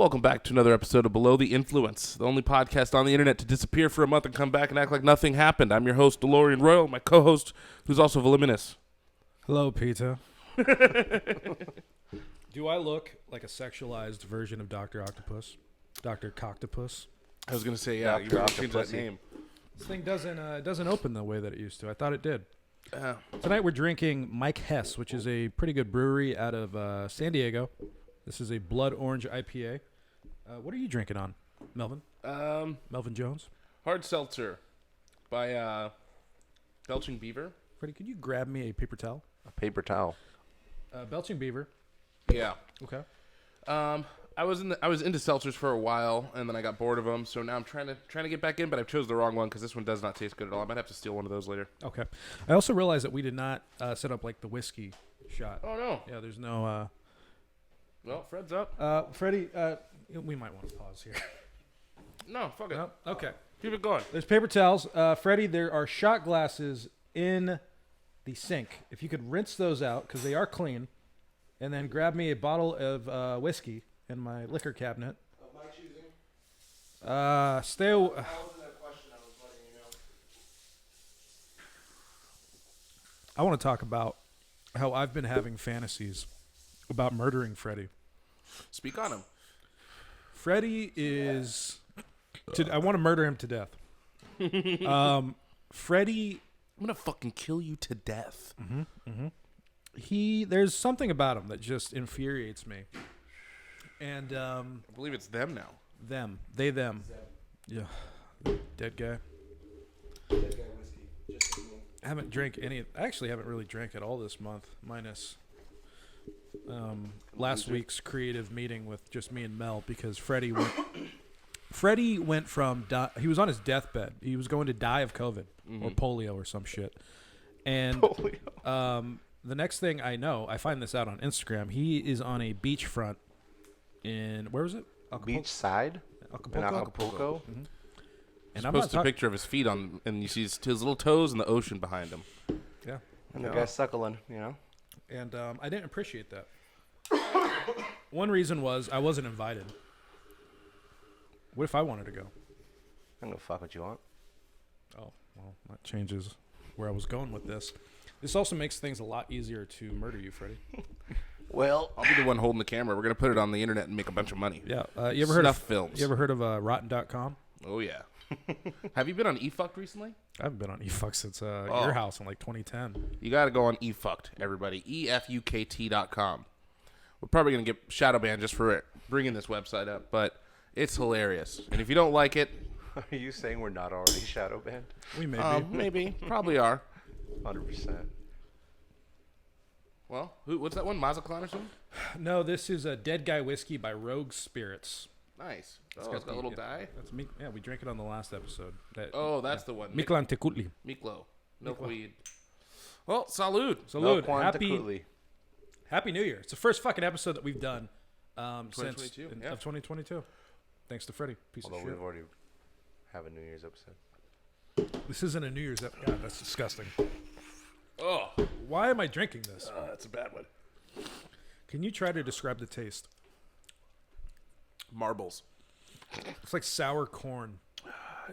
Welcome back to another episode of Below the Influence, the only podcast on the internet to disappear for a month and come back and act like nothing happened. I'm your host, DeLorian Royal, my co-host, who's also voluminous. Hello, Peter. Do I look like a sexualized version of Dr. Octopus? Dr. Coctopus? I was going to say, yeah, you were change that name. This thing doesn't open the way that it used to. I thought it did. Tonight we're drinking Mike Hess, which is a pretty good brewery out of San Diego. This is a blood orange IPA. What are you drinking on, Melvin? Melvin Jones? Hard Seltzer by Belching Beaver. Freddie, could you grab me a paper towel? A paper towel. Belching Beaver. Yeah. Okay. I was into seltzers for a while, and then I got bored of them. So now I'm trying to get back in, but I chose the wrong one because this one does not taste good at all. I might have to steal one of those later. Okay. I also realized that we did not set up like the whiskey shot. Oh no. Yeah, there's no. Well, Fred's up. Freddie, we might want to pause here. No, fuck it. No? Okay. Keep it going. There's paper towels. Freddie, there are shot glasses in the sink. If you could rinse those out, because they are clean, and then grab me a bottle of whiskey in my liquor cabinet. Of my choosing? Stay That wasn't a question, I was letting you know. I want to talk about how I've been having fantasies about murdering Freddie. Speak on him. Freddie is... I want to murder him to death. Freddie... I'm going to fucking kill you to death. There's something about him that just infuriates me. And I believe it's them now. them. Yeah. Dead guy. Dead guy whiskey. Just like me. I actually haven't really drank at all this month, minus last week's creative meeting with just me and Mel, because Freddie went from he was on his deathbed. He was going to die of COVID or polio or some shit. And the next thing I know, I find this out on Instagram. He is on a beachfront in, where was it? Beachside? Acapulco. In Acapulco? And Post a picture of his feet on, and you see his little toes in the ocean behind him. Yeah. And the guy's suckling, you know? And I didn't appreciate that. One reason was I wasn't invited. What if I wanted to go? I'm gonna fuck what you want. Oh, well, that changes where I was going with this. This also makes things a lot easier to murder you, Freddie. Well, I'll be the one holding the camera. We're going to put it on the internet and make a bunch of money. Yeah. You ever heard of films? You ever heard of Rotten.com? Oh, yeah. Have you been on eFucked recently? I haven't been on eFuck since your house in like 2010. You got to go on eFucked, everybody. EFUKT.com. We're probably going to get shadow banned just for bringing this website up, but it's hilarious. And if you don't like it... are you saying we're not already shadow banned? We may be. Maybe. Probably are. 100%. Well, what's that one? Mazzaclan or something? No, this is a Dead Guy Whiskey by Rogue Spirits. Nice. It's got a little die. That's me. Yeah, we drank it on the last episode. That's the one. Miklan Tekutli. Miklo. Milkweed. Well, salud. Salud. Quanticutely. Happy New Year. It's the first fucking episode that we've done since 2022, of 2022. Thanks to Freddie. Piece Although of shit. we've already have a New Year's episode. This isn't a New Year's episode. God, that's disgusting. Oh, Why am I drinking this? that's a bad one. Can you try to describe the taste? Marbles. It's like sour corn.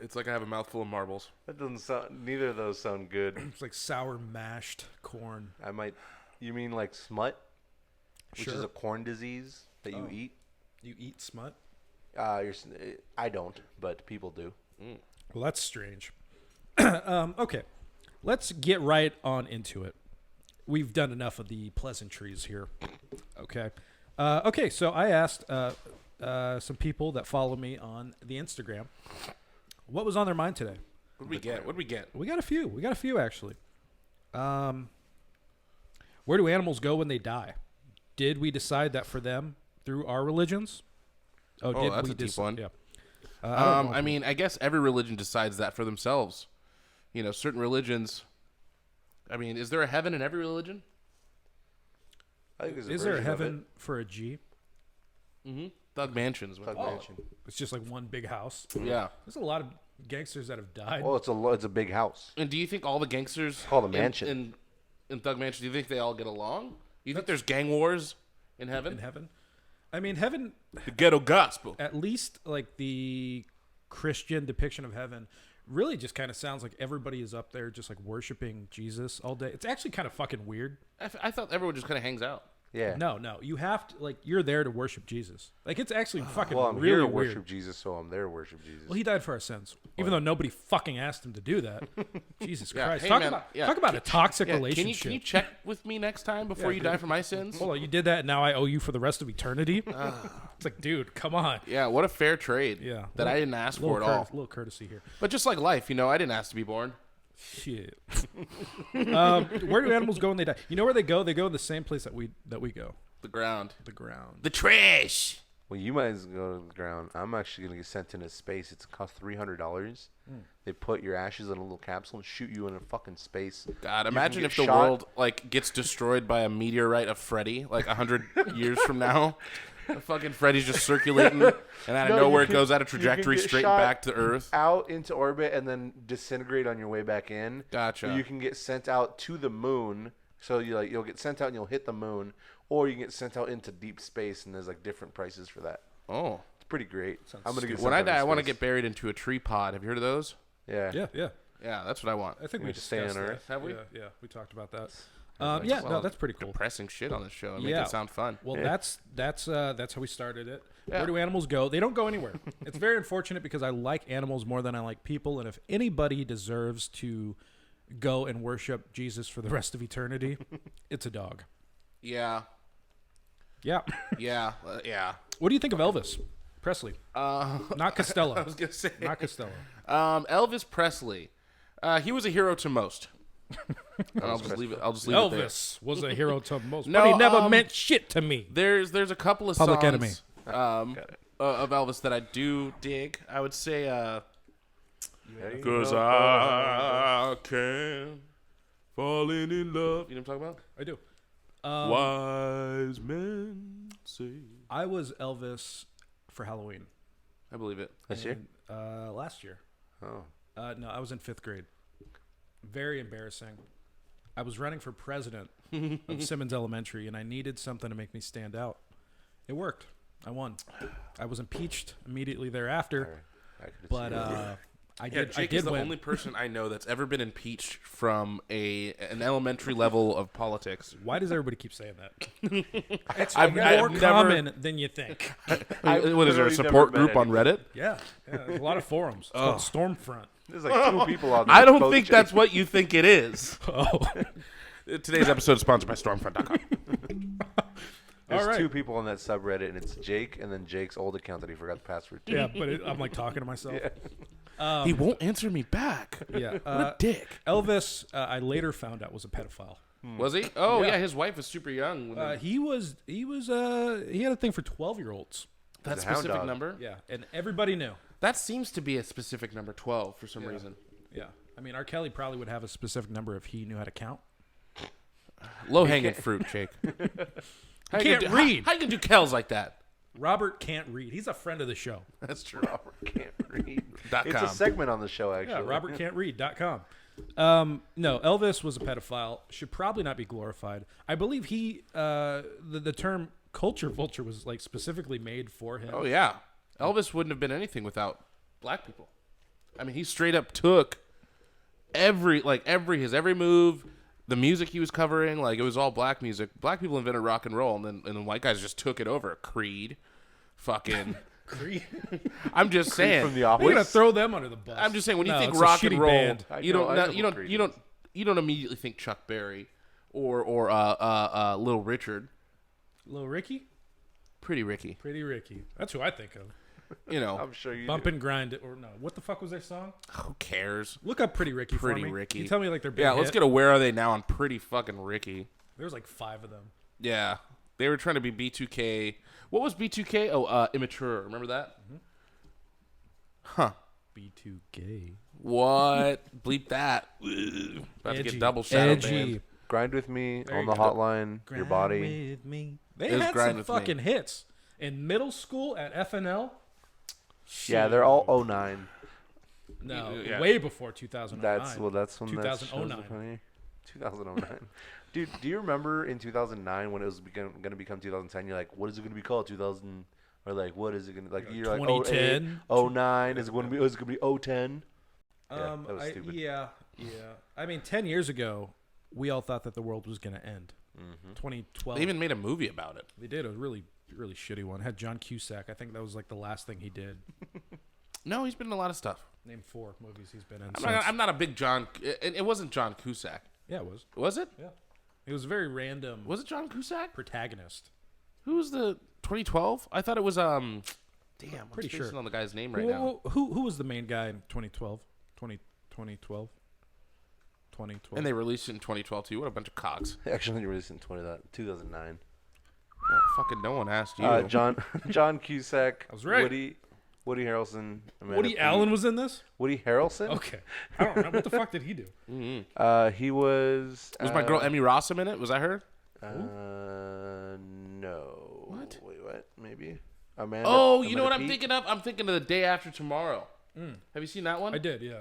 It's like I have a mouthful of marbles. That doesn't sound. Neither of those sound good. It's like sour mashed corn. I might. You mean like smut, which Sure. is a corn disease that you eat? You eat smut? I don't, but people do. Well, that's strange. Okay, let's get right on into it. We've done enough of the pleasantries here. Okay. Okay, so I asked some people that follow me on the Instagram what was on their mind today. What'd we get? We got a few. We got a few, actually. Where do animals go when they die? Did we decide that for them through our religions? Oh, did that's we a deep one. Yeah. I mean, I guess every religion decides that for themselves. You know, certain religions. I mean, is there a heaven in every religion? I think there's a Is there a version of heaven for a G? Mm-hmm. Thug mansions. Thug mansion. It's just like one big house. Yeah. There's a lot of gangsters that have died. Well, it's a big house. And do you think all the gangsters called a mansion. in Thug Mansion, do you think they all get along? Do you think there's gang wars in heaven? In heaven? I mean, heaven, The ghetto gospel. at least like the Christian depiction of heaven, really just kind of sounds like everybody is up there just like worshiping Jesus all day. It's actually kind of fucking weird. I thought everyone just kind of hangs out. Yeah. No, you have to like you're there to worship Jesus. Like it's actually fucking Well, I'm really here to weird. worship Jesus, so I'm there to worship Jesus. Well, he died for our sins, even though nobody fucking asked him to do that. Jesus Yeah, Christ! hey, talk man, about yeah. talk about a toxic Yeah, relationship. can you check with me next time before you die for my sins? Hold on, you did that, and now I owe you for the rest of eternity. It's like, dude, come on. Yeah, what a fair trade. Yeah. That I didn't ask for at all. Little courtesy here. But just like life, I didn't ask to be born. Shit. Where do animals go when they die? You know where they go? They go in the same place that we go. The ground. The ground. The trash. Well, you might as well go to the ground. I'm actually going to get sent into space. It's cost $300. They put your ashes in a little capsule and shoot you into fucking space. God, You imagine can if get the shot. world gets destroyed by a meteorite of Freddy 100 years from now. The fucking Freddy's just circulating, and out of No, nowhere you it goes can- out of you can trajectory get straight shot back to Earth. Out into orbit and then disintegrate on your way back in. Gotcha. Or you can get sent out to the moon. So you'll get sent out and you'll hit the moon, or you can get sent out into deep space, and there's different prices for that. Oh. It's pretty great. I'm gonna get When I sent out die, I into want to space. get buried into a tree pod. Have you heard of those? Yeah. Yeah. Yeah, that's what I want. I think You we just stay on discussed that. Earth. Have we? Yeah, we talked about that. Well, No, that's pretty cool. Depressing shit on this show. It makes Yeah. it sound fun. Well, Yeah. that's how we started it. Yeah. Where do animals go? They don't go anywhere. It's very unfortunate because I like animals more than I like people, and if anybody deserves to go and worship Jesus for the rest of eternity, it's a dog. Yeah. Yeah. Yeah. What do you think of Elvis Presley? Not Costello. I was gonna say. Not Costello. Elvis Presley. He was a hero to most. I'll just leave it. Elvis was a hero to most, No, but he never meant shit to me. There's a couple of Public songs Enemy. Of Elvis that I do dig. I would say, Hey, "Cause I can falling in love." You know what I'm talking about? I do. Wise men say. I was Elvis for Halloween. I believe it. This year? Last year. Oh. No, I was in 5th grade. Very embarrassing. I was running for president of Simmons Elementary, and I needed something to make me stand out. It worked. I won. I was impeached immediately thereafter, I could've but seen it. I Yeah, did. I Jake did is the win. only person I know that's ever been impeached from an elementary level of politics. Why does everybody keep saying that? It's I've more never- common than you think. What is there? A literally support never met group on Reddit? Yeah, there's a lot of forums. It's called Stormfront. There's 2 people on there. I don't both think Jake. that's what you think it is. Oh, Today's episode is sponsored by Stormfront.com. There's all right. 2 people on that subreddit, and it's Jake and then Jake's old account that he forgot the password to. yeah, but I'm talking to myself. Yeah. He won't answer me back. Yeah. What a dick. Elvis, I later found out was a pedophile. Was he? Oh, Yeah. yeah. His wife was super young. When He had a thing for 12-year-olds. that He's a hound specific dog. number? Yeah, and everybody knew. That seems to be a specific number, 12, for some reason. Yeah, I mean, R. Kelly probably would have a specific number if he knew how to count. Low-hanging fruit, Jake. How can't gonna read. How you gonna do Kells like that? Robert can't read. He's a friend of the show. That's true. Robert can't read. .com. It's a segment on the show, actually. Yeah, robertcan'tread.com. No, Elvis was a pedophile. Should probably not be glorified. I believe the term culture vulture was specifically made for him. Oh, yeah. Elvis wouldn't have been anything without black people. I mean, he straight up took every move, the music he was covering, it was all black music. Black people invented rock and roll, and then white guys just took it over. Creed, fucking Creed. I'm just saying. From the We're office. gonna throw them under the bus. I'm just saying when you No, think it's a rock shitty and roll, band. you I know don't who Creed you don't immediately think Chuck Berry or Little Richard. Little Ricky, Pretty Ricky. Pretty Ricky. That's who I think of. You know, I'm sure you Bump do. and grind it, or no? What the fuck was their song? who cares? Look up Pretty Ricky Pretty for me. Ricky. You tell me their big Yeah, let's hit. get a Where Are They Now on Pretty fucking Ricky. There's 5 of them. Yeah, they were trying to be B2K. What was B2K? Oh, Immature. Remember that? Huh. B2K. What? Bleep that. Ugh. About to Edgy. get double shadow Edgy. banned. Grind with me There on you the go. hotline, your body. Grind with me. They It was had Grind some with Me. fucking hits in middle school at FNL. Yeah, they're all 09. No, Yeah. way before 2009. That's when that shows 2009. up on here. 2009. Dude, do you remember in 2009 when it was going to become 2010? You're like, what is it going to be called? 2000 or like what is it going to like? You're like 2010, 09. Is it going to be? Is it going to be 010? Yeah, that was stupid. Yeah. I mean, 10 years ago, we all thought that the world was going to end. 2012. They even made a movie about it. They did. It was a really, really shitty one. It had John Cusack. I think that was like the last thing he did. No, he's been in a lot of stuff. Name 4 movies he's been in. I'm not a big John. It wasn't John Cusack. Yeah, it was. Was it? Yeah. It was a very random. Was it John Cusack? Protagonist. Who's the 2012? I thought it was Damn, Pretty I'm spacing sure. on the guy's name right now. Who was the main guy in 2012? 2012. And they released it in 2012 too. What a bunch of cogs. Actually, released in 2009. Oh, fucking no one asked you. John Cusack. I was right. Woody Harrelson. Woody Allen was in this? Woody Harrelson? Okay. I don't know. What the fuck did he do? He was. Was my girl Emmy Rossum in it? Was that her? No. What? Wait, what? Maybe. Amanda. Oh, you know what Peet? I'm thinking of? I'm thinking of The Day After Tomorrow. Have you seen that one? I did, yeah.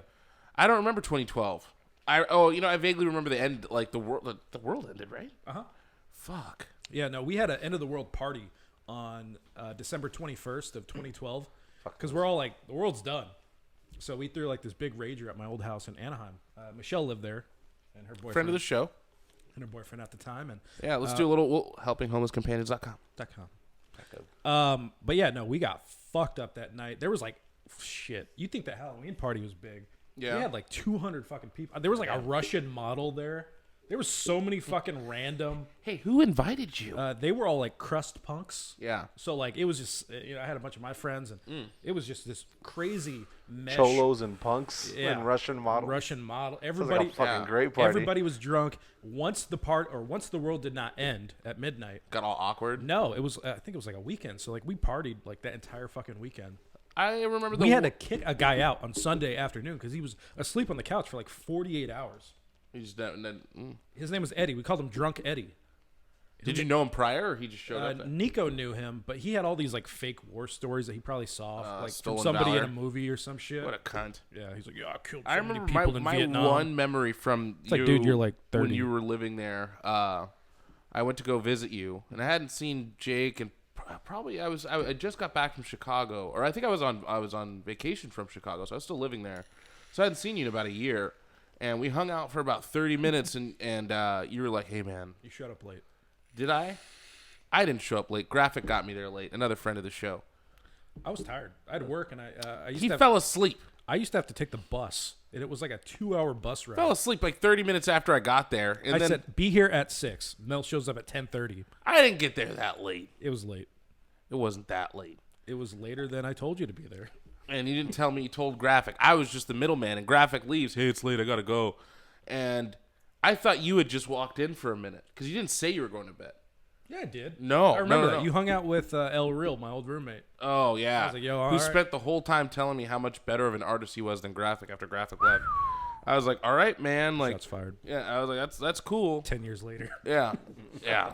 I don't remember 2012. I vaguely remember the end. Like the world ended, right? Fuck. Yeah, no, we had an end of the world party on December 21st of 2012 because we're all like, the world's done. So we threw like this big rager at my old house in Anaheim. Michelle lived there, and her boyfriend. Friend of the show. And her boyfriend at the time, and Yeah, let's do a little helpinghomelesscompanions.com. But yeah, no, we got fucked up that night. There was like shit. You think the Halloween party was big? Yeah. We had like 200 fucking people. There was like a Russian model there. There was so many fucking random. Hey, who invited you? They were all like crust punks. Yeah. So like it was just I had a bunch of my friends and it was just this crazy mesh. Cholos and punks Yeah. and Russian model. Russian model. Sounds Everybody. like a fucking great party. Everybody was drunk. Once the world did not end at midnight. Got all awkward. No, it was. I think it was like a weekend. So like we partied like that entire fucking weekend. I remember We had to kick a guy out on Sunday afternoon because he was asleep on the couch for like 48 hours. His name was Eddie. We called him Drunk Eddie. Did you know him prior, or he just showed up? Nico knew him, but he had all these like fake war stories that he probably saw, like from Stolen somebody valor. in a movie or some shit. What a cunt! Yeah, he's like, yeah, I killed so I many remember people in my Vietnam. one memory from It's like, dude, you're like 30. when you were living there. I went to go visit you, and I hadn't seen Jake, and probably I just got back from Chicago, or I think I was on vacation from Chicago, so I was still living there. So I hadn't seen you in about a year, and we hung out for about 30 minutes, and you were like, "Hey, man, You showed up late. did I?" I didn't show up late. Graphic got me there late. Another friend of the show. I was tired. I had to work, and I used He to have, fell asleep. I used to have to take the bus, and it was like a 2-hour bus ride. Fell asleep like 30 minutes after I got there, and I then said, "Be here at 6." Mel shows up at 10:30. I didn't get there that late. It was late. It wasn't that late. It was later than I told you to be there. And you didn't tell me you told Graphic. I was just the middleman, and Graphic leaves. Hey, it's late. I gotta go. And I thought you had just walked in for a minute because you didn't say you were going to bed. Yeah, I did. No, I remember no, that. no. You hung out with El Real, my old roommate. Oh yeah. I was like, yo, all who right. spent the whole time telling me how much better of an artist he was than Graphic after Graphic left. I was like, all right, man. Like, Shots fired. yeah. I was like, that's cool. 10 years later. Yeah, yeah.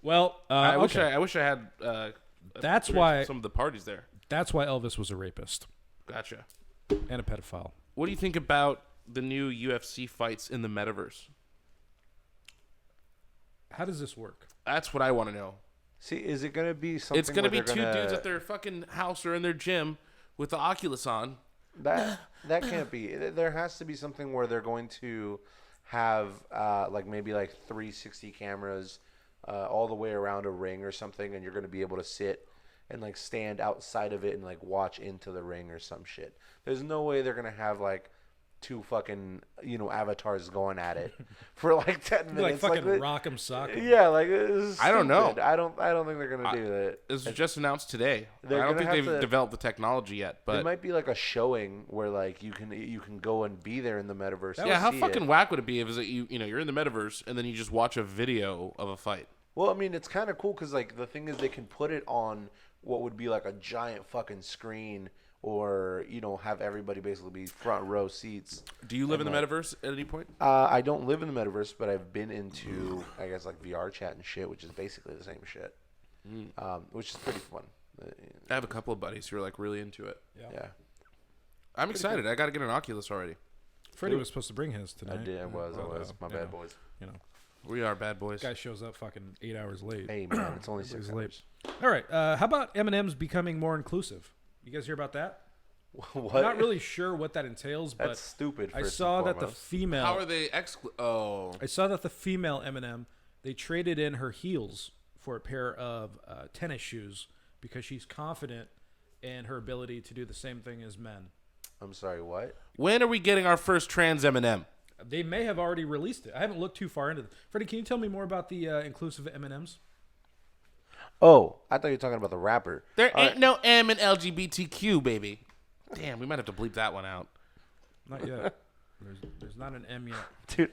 Well, I wish okay. I wish I had. That's pictures why- of some of the parties there. That's why Elvis was a rapist Gotcha. and a pedophile. What do you think about the new UFC fights in the metaverse? How does this work? That's what I want to know. See, is it gonna be something? It's gonna where be they're two dudes at their fucking house or in their gym with the Oculus on. That can't be. There has to be something where they're going to have like maybe like 360 cameras all the way around a ring or something, and you're going to be able to sit and like stand outside of it and like watch into the ring or some shit. There's no way they're going to have like two fucking avatars going at it for like 10 Like minutes. fucking that- rock'em sock'em. Yeah, like this is I don't know. stupid. I don't think they're going to do that. This was just announced today. I They're don't gonna think have they've to- developed the technology yet. It But might be like a showing where like you can go and be there in the metaverse. yeah, how see fucking it. whack would it be if it's you're in the metaverse and then you just watch a video of a fight? Well, I mean, it's kind of cool because like the thing is they can put it on what would be like a giant fucking screen, or have everybody basically be front row seats. Do you live in And, the like, metaverse at any point? I don't live in the metaverse, but I've been into I guess like VR chat and shit, which is basically the same shit, which is pretty fun. I have a couple of buddies who are like really into it. Yeah. I'm excited. I got to get an Oculus already. Freddie was supposed to bring his tonight. I did. I was. My you bad, know, boys. You know, We are bad boys. guy shows up fucking 8 hours late. Hey, man, it's only 6 He's hours. late. All right. How about M&M's becoming more inclusive? You guys hear about that? What? I'm not really sure what that entails, but That's stupid. I first saw and that the foremost. female. How are they Oh. I saw that the female M&M, they traded in her heels for a pair of tennis shoes because she's confident in her ability to do the same thing as men. I'm sorry. What? When are we getting our first trans M&M? They may have already released it. I haven't looked too far into it. Freddie, can you tell me more about the inclusive M&Ms? Oh, I thought you were talking about the rapper. There ain't no M in LGBTQ, baby. Damn, we might have to bleep that one out. Not yet. There's not an M yet. Dude,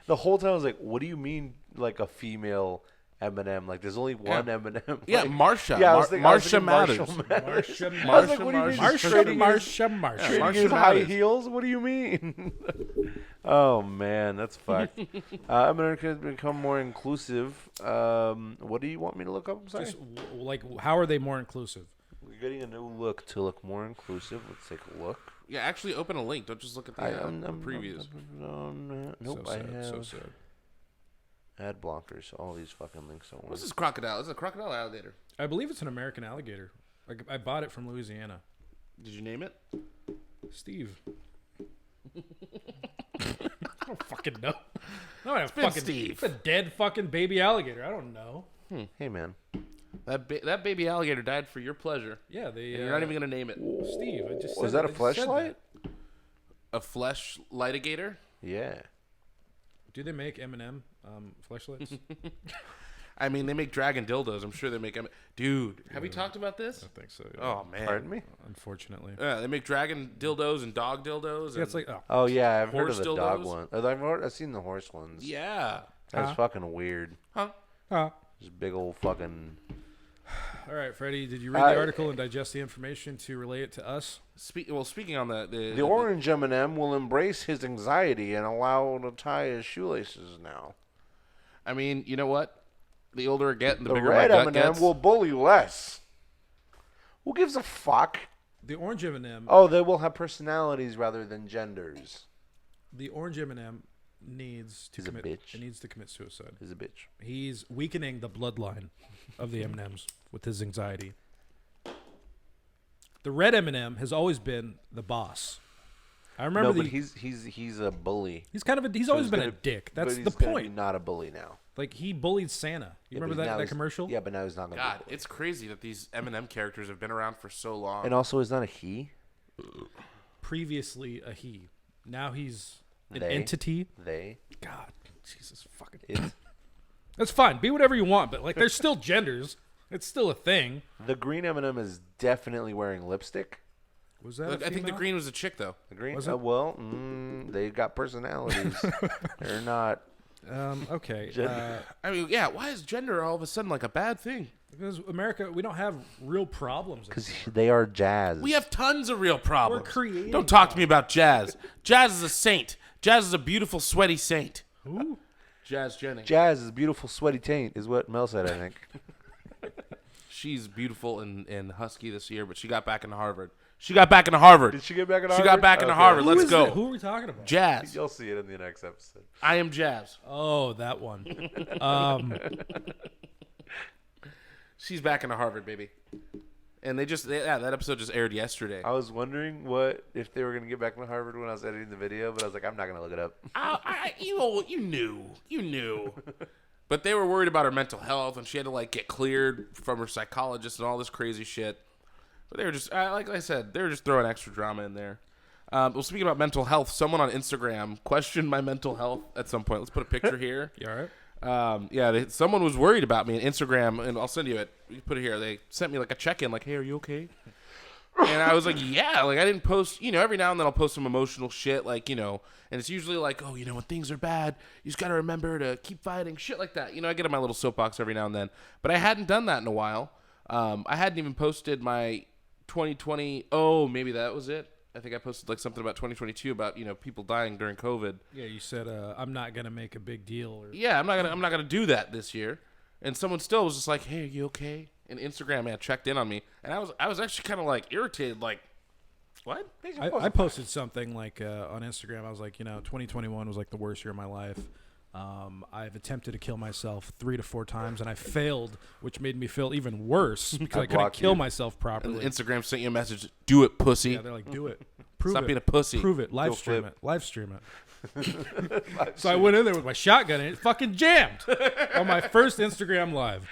the whole time I was like, what do you mean, like a female Eminem? Like, there's only one Eminem. Yeah, Like, Marsha. Yeah, I was thinking Marsha Marshall Mathers. Marsha, I was like, what do you mean? he's trading his- Marsha. trading Marsha his high Mathers. heels? What do you mean? Oh man, that's fucked. America has become more inclusive. What do you want me to look up? I'm sorry. Just like, how are they more inclusive? We're getting a new look to look more inclusive. Let's take a look. Yeah, actually open a link. Don't just look at the previews. Nope, So I sad, have so sad. ad blockers. All these fucking links at What's once. this crocodile? Is it a crocodile or alligator? I believe it's an American alligator. Like, I bought it from Louisiana. Did you name it? Steve. I don't fucking know. No, I been fucking Steve. It's a dead fucking baby alligator. I don't know. Hey man, That baby alligator died for your pleasure. Yeah, they. And you're not even gonna name it. Steve. I just was said that a I just said fleshlight? that. A flesh lightigator? Yeah. Do they make M&M fleshlights? I mean, they make dragon dildos. I'm sure they make. Dude, have we talked about this? I think so. Yeah. Oh man. Pardon me. Unfortunately. Yeah, they make dragon dildos and dog dildos. Yeah, it's and- like Oh yeah, I've heard Horse of the dog dildos? one. I've seen the horse ones. yeah. That's fucking weird. Huh? Just big old fucking. All right, Freddie. Did you read the article and digest the information to relay it to us? Speaking on The orange M&M will embrace his anxiety and allow him to tie his shoelaces now. I mean, you know what? The older I get, the The bigger red my gut M&M gets. will bully less. Who gives a fuck? The orange M&M. Oh, they will have personalities rather than genders. The orange M&M needs to He's a commit. bitch. It needs to commit suicide. He's a bitch. He's weakening the bloodline of the M&Ms with his anxiety. The red M&M has always been the boss. I remember No, but he's a bully. he's kind of a, he's So always he's been gonna- a dick. but That's he's the gonna be point. not a bully now. Like, he bullied Santa. You Yeah, remember but now that he's- commercial? Yeah, but now he's not gonna. God, be a bully. it's crazy that these M&M characters have been around for so long. And also, he's not a he. Previously a he. Now he's an They. entity. They. God, Jesus fucking. It's That's fine. Be whatever you want, but like, there's still genders. It's still a thing. the green M&M is definitely wearing lipstick. Was that? Look, a I think the female? green was a chick though. The green. Was it? Well, they got personalities. They're not. Okay. I mean, yeah. Why is gender all of a sudden like a bad thing? Because America, we don't have real problems. Because they are jazz. We have tons of real problems. We're creating Don't talk to me about Jazz. Jazz is a saint. Jazz is a beautiful, sweaty saint. Who? Jazz Jennings. Jazz is a beautiful, sweaty taint, is what Mel said, I think. She's beautiful and husky this year, but she got back into Harvard. She got back into Harvard. Did she get back in She Harvard? got back into Okay. Harvard. Who Let's is go. it? Who are we talking about? Jazz. You'll see it in the next episode. I am Jazz. Oh, that one. She's back into Harvard, baby. And that episode just aired yesterday. I was wondering if they were going to get back into Harvard when I was editing the video, but I was like, I'm not going to look it up. You knew. But they were worried about her mental health, and she had to like get cleared from her psychologist and all this crazy shit. But they were just, like I said, they were just throwing extra drama in there. Well, speaking about mental health, someone on Instagram questioned my mental health at some point. Let's put a picture here. You all right? Someone was worried about me on Instagram, and I'll send you it. You can put it here. They sent me like a check-in, like, "Hey, are you okay?" And I was like, "Yeah." Like, I didn't post. Every now and then I'll post some emotional shit, like, and it's usually like, "Oh, when things are bad, you just gotta remember to keep fighting," shit like that. I get in my little soapbox every now and then, but I hadn't done that in a while. I hadn't even posted my 2020. Oh, maybe that was it. I think I posted like something about 2022 about people dying during COVID. Yeah, you said I'm not gonna make a big deal. Or Yeah, I'm not gonna do that this year. And someone still was just like, "Hey, are you okay?" And Instagram had checked in on me, and I was actually kind of like irritated, like, What? I posted something like on Instagram. I was like, 2021 was like the worst year of my life. I've attempted to kill myself 3 to 4 times, and I failed, which made me feel even worse because I couldn't kill myself properly. And Instagram sent you a message. Do it, pussy. Yeah, they're like, do it. Prove Stop it. being a pussy. Prove it. Live Go stream flip. it. Live stream it. So I went in there with my shotgun, and it fucking jammed on my first Instagram live.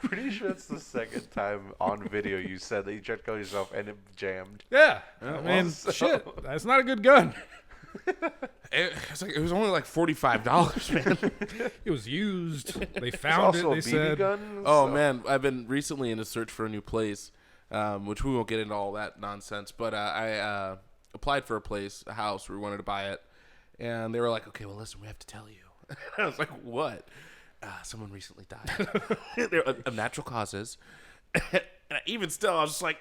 Pretty sure it's the second time on video you said that you tried to kill yourself and it jammed. Yeah. I mean, shit. That's not a good gun. It was only like $45, man. It was used. They It's found it. also They a BB said, gun. Oh so- man, I've been recently in a search for a new place, which we won't get into all that nonsense. But I applied for a house. We wanted to buy it, and they were like, "Okay, well, listen, we have to tell you." I was like, "What?" Someone recently died of natural causes. And even still, I was just like,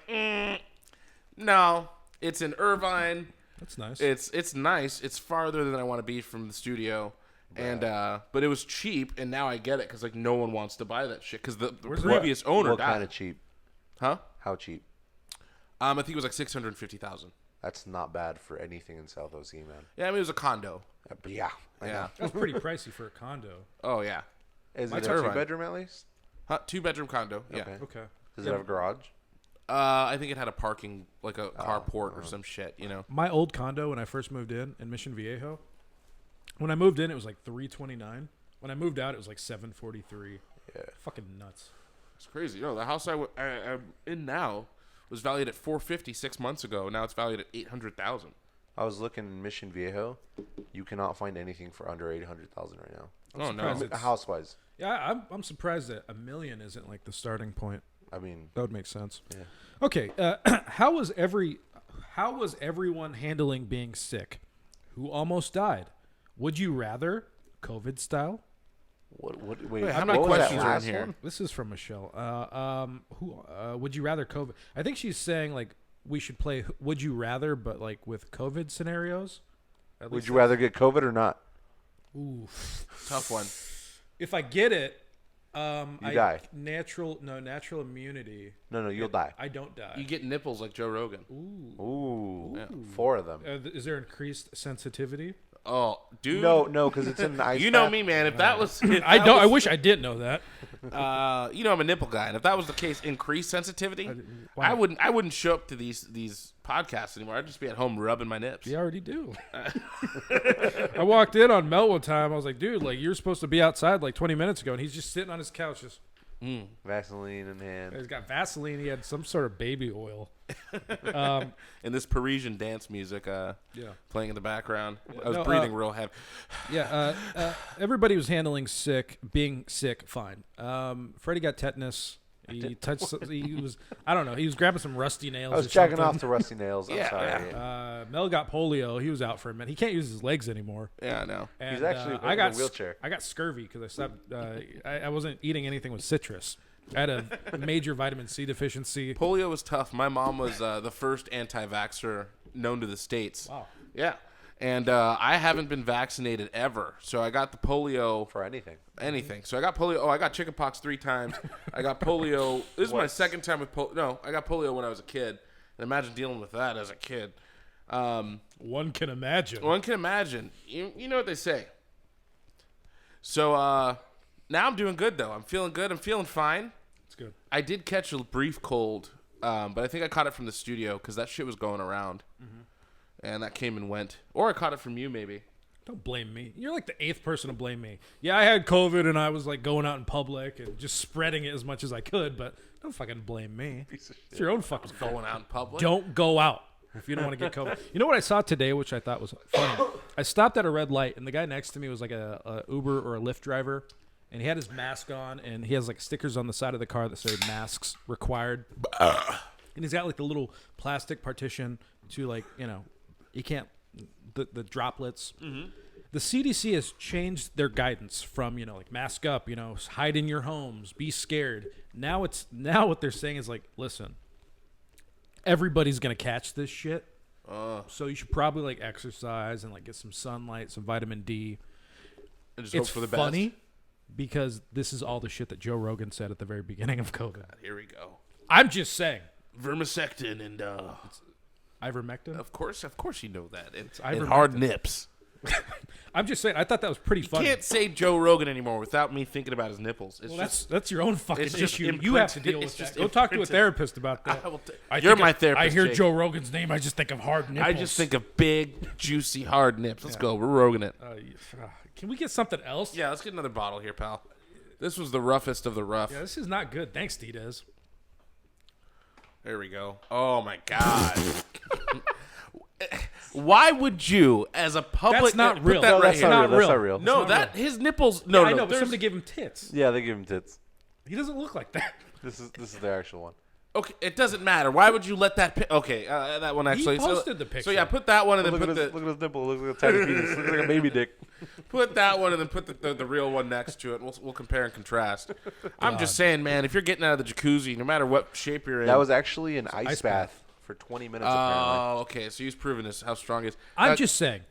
"No, it's in Irvine. that's nice. It's nice. It's farther than I want to be from the studio." And but it was cheap, and now I get it because like no one wants to buy that shit because the previous owner What died. kind of cheap? Huh? How cheap? I think it was like $650,000. That's not bad for anything in South OC, man. Yeah, I mean it was a condo. But yeah. I Yeah. know. That's pretty pricey for a condo. Oh yeah. Is My it a turbine. 2-bedroom at least? 2-bedroom condo. Yeah. Okay. Okay. Does it have a garage? I think it had a parking like a carport or some shit. My old condo when I first moved in Mission Viejo. When I moved in, it was like $329. When I moved out, it was like $743. Yeah. Fucking nuts. It's crazy. The house I'm in now was valued at $450 6 months ago. Now it's valued at $800,000. I was looking in Mission Viejo. You cannot find anything for under $800,000 right now. Oh no. surprised it- House-wise. Yeah, I'm surprised that $1 million isn't like the starting point. I mean, That would make sense. Yeah. Okay. How was everyone handling being sick? Who almost died? Would you rather COVID style? wait, how many what was that questions are in last here? one? This is from Michelle. Who would you rather COVID? I think she's saying like we should play Would You Rather, but like with COVID scenarios. At Would least you rather get COVID or not? Ooh. Tough one. If I get it, You die. Natural immunity. No, you'll die. I don't die. You get nipples like Joe Rogan. Ooh. Yeah. 4 of them. Is there increased sensitivity? Oh, dude. No, because it's in the ice You know bath. me, man. If that was, I wish I did know that. I'm a nipple guy, and if that was the case, increased sensitivity, Why? I wouldn't show up to these podcasts anymore. I'd just be at home rubbing my nips. You already do. I walked in on Mel one time. I was like, dude, like you're supposed to be outside like 20 minutes ago, and he's just sitting on his couch. Just Vaseline in hand. he's got Vaseline. He had some sort of baby oil. And this Parisian dance music Yeah. playing in the background. I was No, breathing real heavy. Yeah. Everybody was being sick fine. Freddie got tetanus. He touched. He was. I don't know. He was grabbing some rusty nails. I was or jacking something. off the rusty nails. I'm Yeah, sorry. Mel got polio. He was out for a minute. He can't use his legs anymore. Yeah, I know. And, He's actually I in got a wheelchair. I got scurvy because I stopped. I wasn't eating anything with citrus. I had a major vitamin C deficiency. Polio was tough. My mom was the first anti-vaxxer known to the States. Wow. Yeah. And I haven't been vaccinated ever. So I got the polio. For anything. Anything. So I got polio. Oh, I got chickenpox 3 times. I got polio. This is my second time with polio. No, I got polio when I was a kid. And imagine dealing with that as a kid. One can imagine. One can imagine. You know what they say. So now I'm doing good, though. I'm feeling good. I'm feeling fine. It's good. I did catch a brief cold, but I think I caught it from the studio because that shit was going around. And that came and went. Or I caught it from you, maybe. Don't blame me. You're like the 8th person to blame me. Yeah, I had COVID and I was like going out in public and just spreading it as much as I could, but don't fucking blame me. It's your own fucking fault. Going out in public. Don't go out if you don't want to get COVID. You know what I saw today, which I thought was funny? I stopped at a red light and the guy next to me was like a Uber or a Lyft driver, and he had his mask on and he has like stickers on the side of the car that say masks required. And he's got like the little plastic partition to like, you can't, the droplets. Mm-hmm. The CDC has changed their guidance from, like mask up, hide in your homes, be scared. Now what they're saying is like, listen, everybody's going to catch this shit. So you should probably like exercise and like get some sunlight, some vitamin D. And just It's hope for the funny best. because this is all the shit that Joe Rogan said at the very beginning of COVID. Here we go. I'm just saying. Vermicectin and Ivermectin. Of course you know that. It's ivermectin. hard nips. I'm just saying. I thought that was pretty You funny. can't say Joe Rogan anymore without me thinking about his nipples. It's Well, just that's your own fucking it's just issue. You have to imprinted- deal it's with just that. Go talk to a imprinted. therapist about that. You're think my of- therapist. I hear Jake. Joe Rogan's name. I just think of hard nipples. I just think of big, juicy, hard nips. Let's go. We're Rogan it. Can we get something else? Yeah, let's get another bottle here, pal. This was the roughest of the rough. Yeah, this is not good. Thanks, Diaz. There we go. Oh my god. Why would you, as a public, That's not put real. That No, right that's here. not real. That's real. not real. No, not that his nipples. Yeah, No, I no, know, but there's- somebody gave him tits. Yeah, they give him tits. He doesn't look like that. This is the actual one. Okay, it doesn't matter. Why would you let that? Okay, that one actually. posted the So picture. yeah, put that one and then Look put at his the look at his nipple. Look at the tiny penis. Looks like a baby dick. put that one and then put the real one next to it. We'll compare and contrast. I'm just saying, man, if you're getting out of the jacuzzi, no matter what shape you're in. That was actually an ice ice bath for 20 minutes. Apparently. Oh, okay. So he's proving this how strong he is. I'm just saying.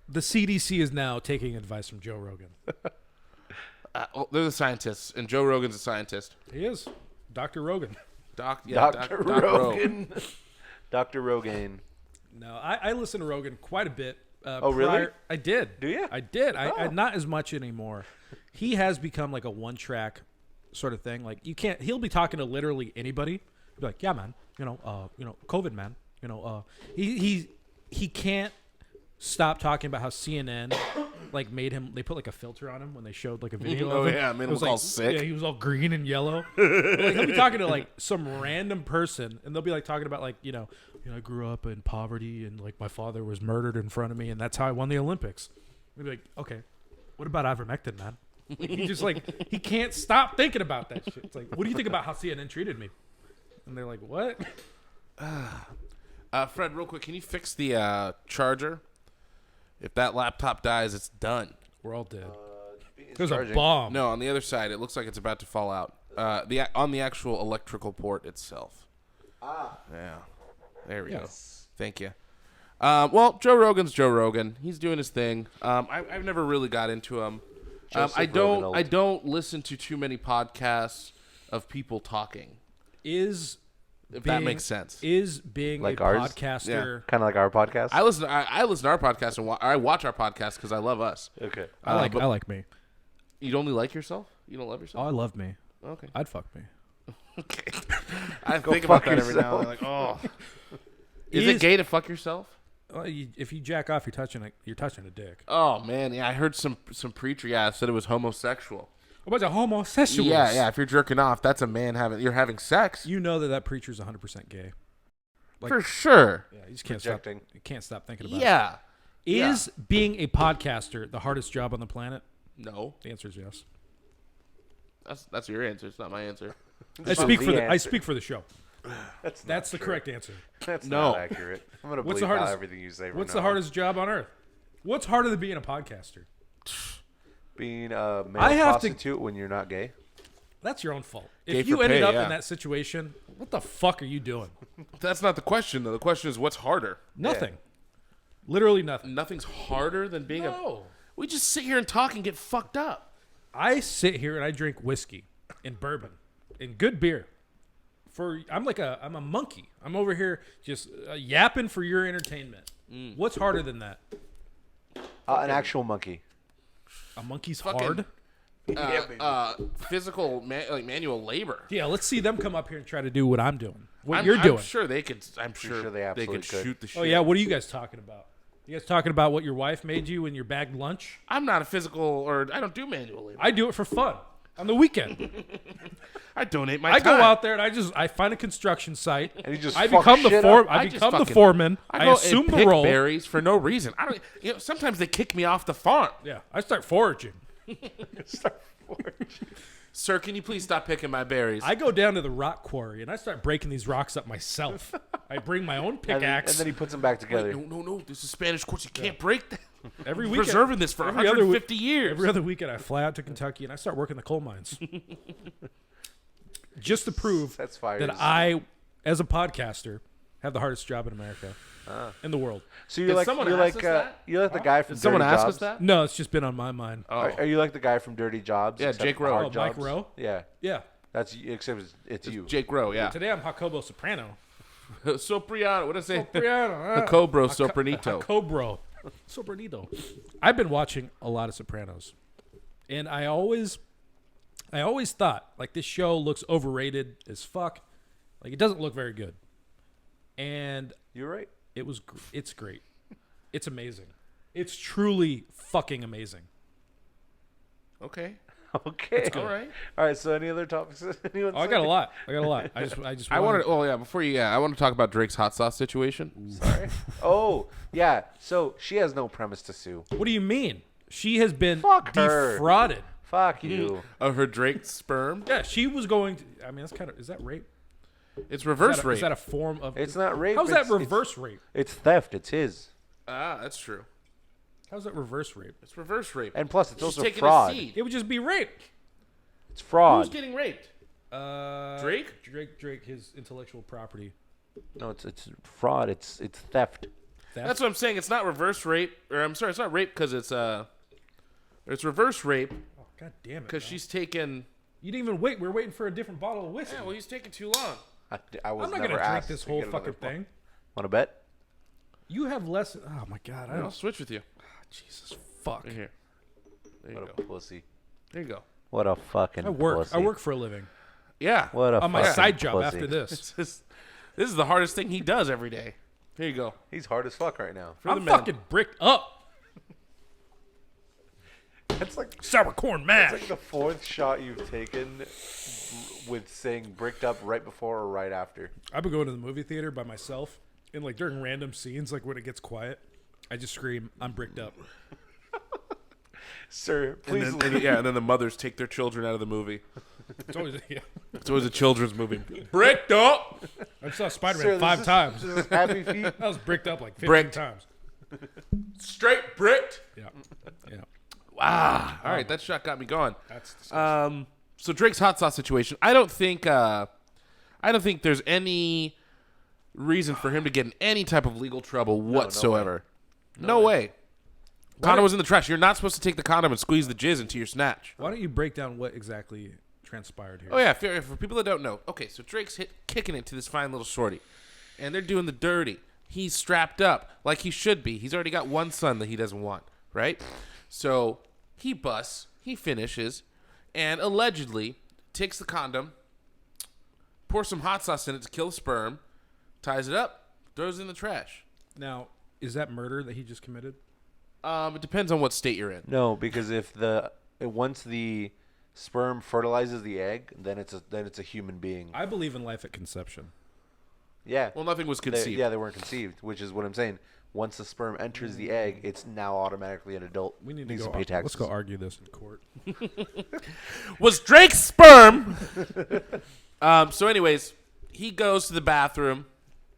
The CDC is now taking advice from Joe Rogan. they're the scientists, and Joe Rogan's a scientist. He is. Dr. Rogan. Dr. Rogan. Dr. Rogan. No, I listen to Rogan quite a bit. Really? I did. Do you? I did. Oh. I not as much anymore. He has become like a one-track sort of thing. Like you can't. He'll be talking to literally anybody. Be like, yeah, man. COVID, man. He can't stop talking about how CNN like made him. They put like a filter on him when they showed like a video. Oh, of him. yeah, made It him was look all like, sick. Yeah, he was all green and yellow. Like, he'll be talking to like some random person, and they'll be like talking about like I grew up in poverty, and like my father was murdered in front of me, and that's how I won the Olympics. We'd be like, okay, what about ivermectin, man? He just like he can't stop thinking about that shit. It's like, what do you think about how CNN treated me? And they're like, what? Fred, real quick, can you fix the charger? If that laptop dies, it's done. We're all dead. It's There's a charging. bomb. No, on the other side, it looks like it's about to fall out. On the actual electrical port itself. Yeah. There we go. Thank you. Well, Joe Rogan's Joe Rogan. He's doing his thing. I've never really got into him. Joseph I Rogan. don't listen to too many podcasts of people talking. If That makes sense. Is being Like a ours? podcaster. Kind of like our podcast. I listen to our podcast and I watch our podcast because I love us. Okay. I like but me. You only like yourself? You don't love Oh, yourself? I love me. Okay. I'd fuck me. Okay. I Go think about fuck that every now and yourself. then. Like, oh. Is it gay to fuck yourself? Well, if you jack off, you're touching a dick. Oh man, yeah, I heard some preacher said it was homosexual. A bunch of homosexuals. Yeah. If you're jerking off, that's a man you're having sex. You know that preacher's 100% gay. Like- for sure. Yeah, you just can't Projecting. stop. You can't stop thinking about Yeah. it. Is being a podcaster the hardest job on the planet? No. The answer is yes. That's your answer. It's not my answer. I speak for the show. That's That's the correct answer. That's No. not accurate. I'm gonna What's believe the hardest- everything you say. From What's now the on. hardest job on earth? What's harder than being a podcaster? Being a male I have to- prostitute when you're not gay. That's your own fault. Gay If you for ended pay, up yeah. in that situation, what the fuck are you doing? That's not the question though. The question is what's harder. Nothing. Literally nothing. Nothing's harder than being No. We just sit here and talk and get fucked up. I sit here and I drink whiskey and bourbon and good beer. I'm a monkey. I'm over here just yapping for your entertainment. What's harder than that? An actual monkey. A monkey's Fucking- hard. Physical manual labor. Yeah, let's see them come up here and try to do what I'm doing. What I'm you're doing. sure they could. I'm sure sure they they absolutely could could. shoot the shit. Oh yeah, what are you guys talking about? You guys talking about what your wife made you when you bagged lunch? I'm not a physical, or I don't do manual labor. I do it for fun on the weekend. I donate my I time. go out there and I find a construction site. And you just I fuck become the shit foreman. up? I I just become the fucking- foreman. I go assume and the pick role. berries for no reason. I don't. Sometimes they kick me off the farm. Yeah, I start foraging. Sir, can you please stop picking my berries? I go down to the rock quarry and I start breaking these rocks up myself. I bring my own And pickaxe. then he puts them back together. no. This is Spanish quartz. You can't break that. every We're weekend, preserving this for every other 150 years. Every other weekend, I fly out to Kentucky and I start working the coal mines, just to prove That's fire. that I, as a podcaster, have the hardest job in America, in the world. So you're Did like someone you're ask like us that? you're like the guy from Did someone Dirty ask Jobs? us that? No, it's just been on my mind. Oh. Are you like the guy from Dirty Jobs? Yeah, except Jake for Rowe. hard Oh, Mike jobs? Rowe? Yeah, Yeah. that's except it's you. Jake Rowe, yeah. Today I'm Jacobo Soprano. Sopriano. What did I say? Sopriano. Jacobo Sopranito. Cobro. Sopranito. I've been watching a lot of Sopranos. And I always thought, like, this show looks overrated as fuck. Like, it doesn't look very good. And You're right. it's great. It's amazing. It's truly fucking amazing. Okay. Okay. All right. All right. So any other topics? Anyone Oh, I got a lot. I just I wanted. Oh yeah. Before you, I want to talk about Drake's hot sauce situation. Sorry. Oh, yeah. So she has no premise to sue. What do you mean? She has been Fuck her. defrauded. Fuck you. Of her Drake sperm. Yeah, she was going to. I mean, that's kind of. Is that rape? It's reverse rape. Is that a form of? It's not rape. How's that it's- reverse rape? It's theft. It's his. That's true. How's that reverse rape? It's reverse rape. And plus, it's She's also taking fraud. a seed. It would just be rape. It's fraud. Who's getting raped? Drake? Drake, his intellectual property. No, it's fraud. It's theft. That's what I'm saying. It's not reverse rape, or I'm sorry, it's not rape because it's reverse rape Oh, God damn it. because Mel. she's taken. You didn't even wait. We were waiting for a different bottle of whiskey. Yeah, well, he's taking too long. I was I'm not never going to drink asked this to whole get another fucking thing. Want to bet? You have less. Oh, my God. I I'll don't. switch with you. Jesus fuck. Right here. There you What go. a pussy. There you go. What a fucking I work. pussy. I work for a living. Yeah. What a On my fucking side job pussy. after this. This is the hardest thing he does every day. Here you go. He's hard as fuck right now. For the I'm men. fucking bricked up. It's like Sour corn mash. it's like the fourth shot you've taken with saying bricked up right before or right after. I've been going to the movie theater by myself, and like during random scenes, like when it gets quiet, I just scream, "I'm bricked up." Sir, please. And then the mothers take their children out of the movie. It's always yeah. It's always a children's movie. Bricked up. I saw Spider-Man Sir, 5 times. This is Happy Feet. I was bricked up like 15 Bricked. times. Straight bricked. Yeah, yeah. Wow. All right, that shot got me going. That's disgusting. So Drake's hot sauce situation. I don't think there's any reason for him to get in any type of legal trouble whatsoever. No way. Condom was in the trash. You're not supposed to take the condom and squeeze the jizz into your snatch. Why don't you break down what exactly transpired here? Oh yeah, for people that don't know. Okay, so Drake's kicking it to this fine little shorty, and they're doing the dirty. He's strapped up like he should be. He's already got one son that he doesn't want, right? So he busts, he finishes, and allegedly takes the condom, pours some hot sauce in it to kill the sperm, ties it up, throws it in the trash. Now, is that murder that he just committed? It depends on what state you're in. No, because if once the sperm fertilizes the egg, then it's a human being. I believe in life at conception. Yeah. Well, nothing was conceived. They weren't conceived, which is what I'm saying. Once the sperm enters the egg, it's now automatically an adult. We need Needs to to go. pay taxes. Let's go argue this in court. Was Drake's sperm. So anyways, he goes to the bathroom,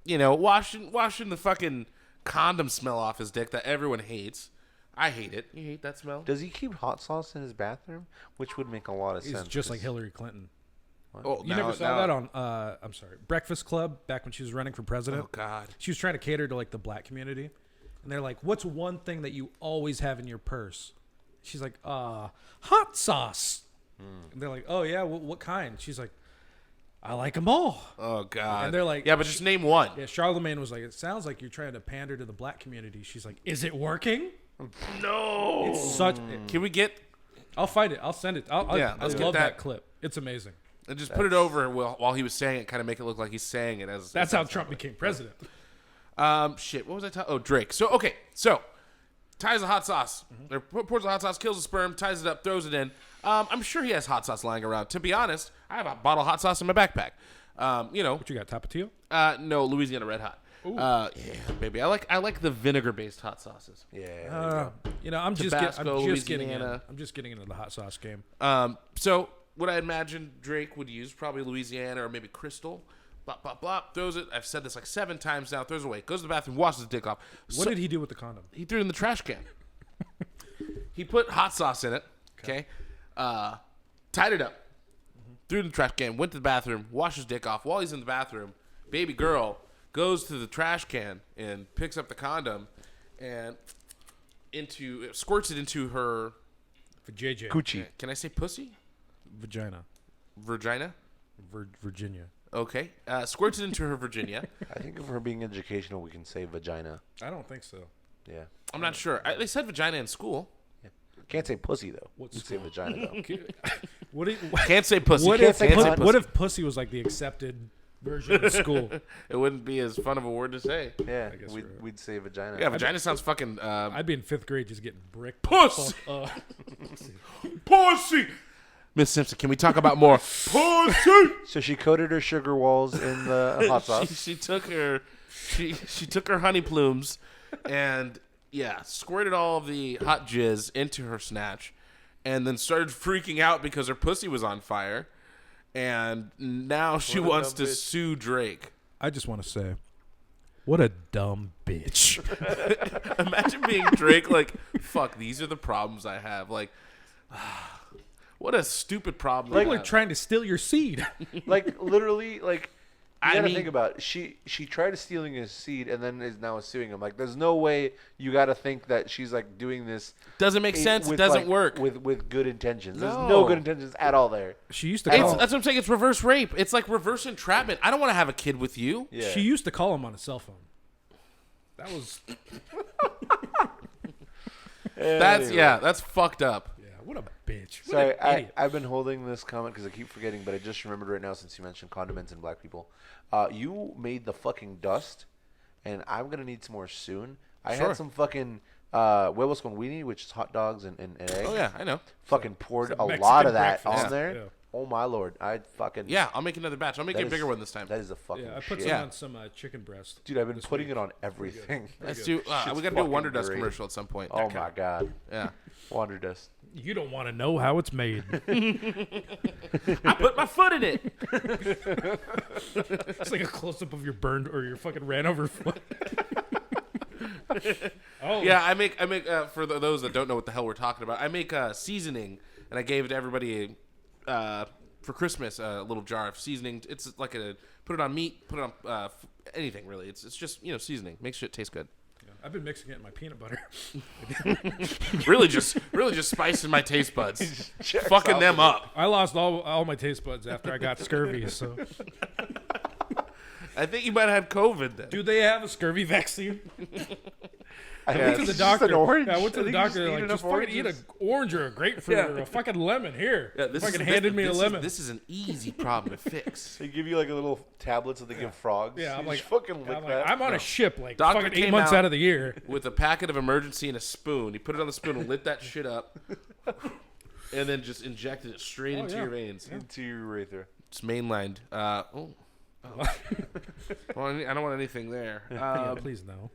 washing the fucking condom smell off his dick that everyone hates. I hate it. You hate that smell? Does he keep hot sauce in his bathroom? Which would make a lot of He's sense. just like Hillary Clinton. Oh, You never saw that on I'm sorry, Breakfast Club back when she was running for president? Oh God. She was trying to cater to like the black community. And they're like, "What's one thing that you always have in your purse?" She's like, hot sauce." And they're like, "Oh yeah, what kind?" She's like, "I like them all." Oh God. And they're like- yeah, but just name one. Yeah, Charlemagne was like, "It sounds like you're trying to pander to the black community." She's like, "Is it working?" No. It's such. Can we get I'll find it. I'll send it. I let's get love that that. clip. It's amazing. and just put it over while he was saying it, kind of make it look like he's saying it as. That's how Trump became president. Shit. What was I talking? Oh, Drake. So ties the hot sauce. Or pours the hot sauce, kills the sperm, ties it up, throws it in. I'm sure he has hot sauce lying around. To be honest, I have a bottle of hot sauce in my backpack. What you got, Tapatio? No, Louisiana Red Hot. Yeah, baby. I like the vinegar-based hot sauces. Yeah. I'm just Tabasco, getting in. Louisiana. I'm just getting into the hot sauce game. So what I imagine Drake would use, probably Louisiana or maybe Crystal. Blah, blah, blah. Throws it. I've said this like 7 times now. Throws it away. Goes to the bathroom, washes his dick off. What did he do with the condom? He threw it in the trash can. He put hot sauce in it. Okay. Tied it up. Threw it in the trash can. Went to the bathroom. Washed his dick off. While he's in the bathroom, baby girl goes to the trash can and picks up the condom and squirts it into her. For JJ. Coochie. Can I say pussy? Vagina. Virginia? Virginia. Okay. Squirts it into her Virginia. I think if we're being educational, we can say vagina. I don't think so. Yeah. I'm not sure. They said vagina in school. Can't say pussy though. What's You say vagina though. What? Can't say pussy. What Can't if say pussy. what if pussy was like the accepted version of school? It wouldn't be as fun of a word to say. Yeah, guess we'd, you're right. we'd say vagina. Yeah, vagina sounds fucking I'd be in 5th grade just getting bricked. pussy. Pussy. Miss Simpson, can we talk about more pussy? So she coated her sugar walls in the hot sauce. she took her honey plumes and squirted all of the hot jizz into her snatch and then started freaking out because her pussy was on fire. And now she What a wants dumb to bitch. sue Drake. I just want to say, what a dumb bitch. Imagine being Drake, like, fuck, these are the problems I have. Like, what a stupid problem. People I are have. trying to steal your seed. Like literally, like you I gotta mean- think about it. She tried stealing his seed and then is now suing him. Like there's no way you gotta think that she's like doing this. Doesn't make sense. It with, doesn't like, work. with good intentions. There's No. no good intentions at all there. She used to That's call. what I'm saying. It's reverse rape. It's like reverse entrapment. I don't want to have a kid with you. Yeah. She used to call him on a cell phone. That was That's fucked up. what a bitch. What Sorry, an idiot. I've been holding this comment because I keep forgetting, but I just remembered right now since you mentioned condiments and black people. You made the fucking dust, and I'm gonna need some more soon. I Sure. had some fucking huevos con weenie, which is hot dogs and egg. Oh yeah, I know. Fucking poured It's a a lot Mexican of that breakfast. on there. Yeah. Oh my lord, I fucking Yeah, I'll make another batch. I'll make that a bigger is- one this time. That is a fucking Yeah, I put shit. some on some chicken breast. Dude, I've been this putting week. it on everything. Let's do. Shit's We got to do a fucking Wonder Dust great. commercial at some point. Oh my god, Yeah. Wonder Dust. You don't want to know how it's made. I put my foot in it. It's like a close up of your burned or your fucking ran over foot. Oh Yeah, I make for those that don't know what the hell we're talking about. I make seasoning, and I gave it to everybody for Christmas. A little jar of seasoning. It's like put it on meat, put it on anything really. It's just seasoning. Makes shit taste good. I've been mixing it in my peanut butter. really just spicing my taste buds, fucking them up. I lost all my taste buds after I got scurvy. So, I think you might have had COVID then. do they have a scurvy vaccine? I I went to the it's just doctor. an orange. Yeah, I went to I the think you doctor. They're eat like, enough just fucking eat oranges. an orange or a grapefruit Yeah. or a fucking lemon. Here, Yeah, this fucking is, handed me a this is- lemon. This is an easy problem to fix. They give you like a little tablets that they give frogs. Yeah, I'm You like, just fucking lick I'm, like, that. I'm on a ship like Doctor fucking 8 came months out- out of the year. With a packet of emergency and a spoon. He put it on the spoon and lit that shit up. And then just injected it straight into yeah. your veins. into your urethra. It's mainlined. Well, I don't want anything there. Yeah, please no.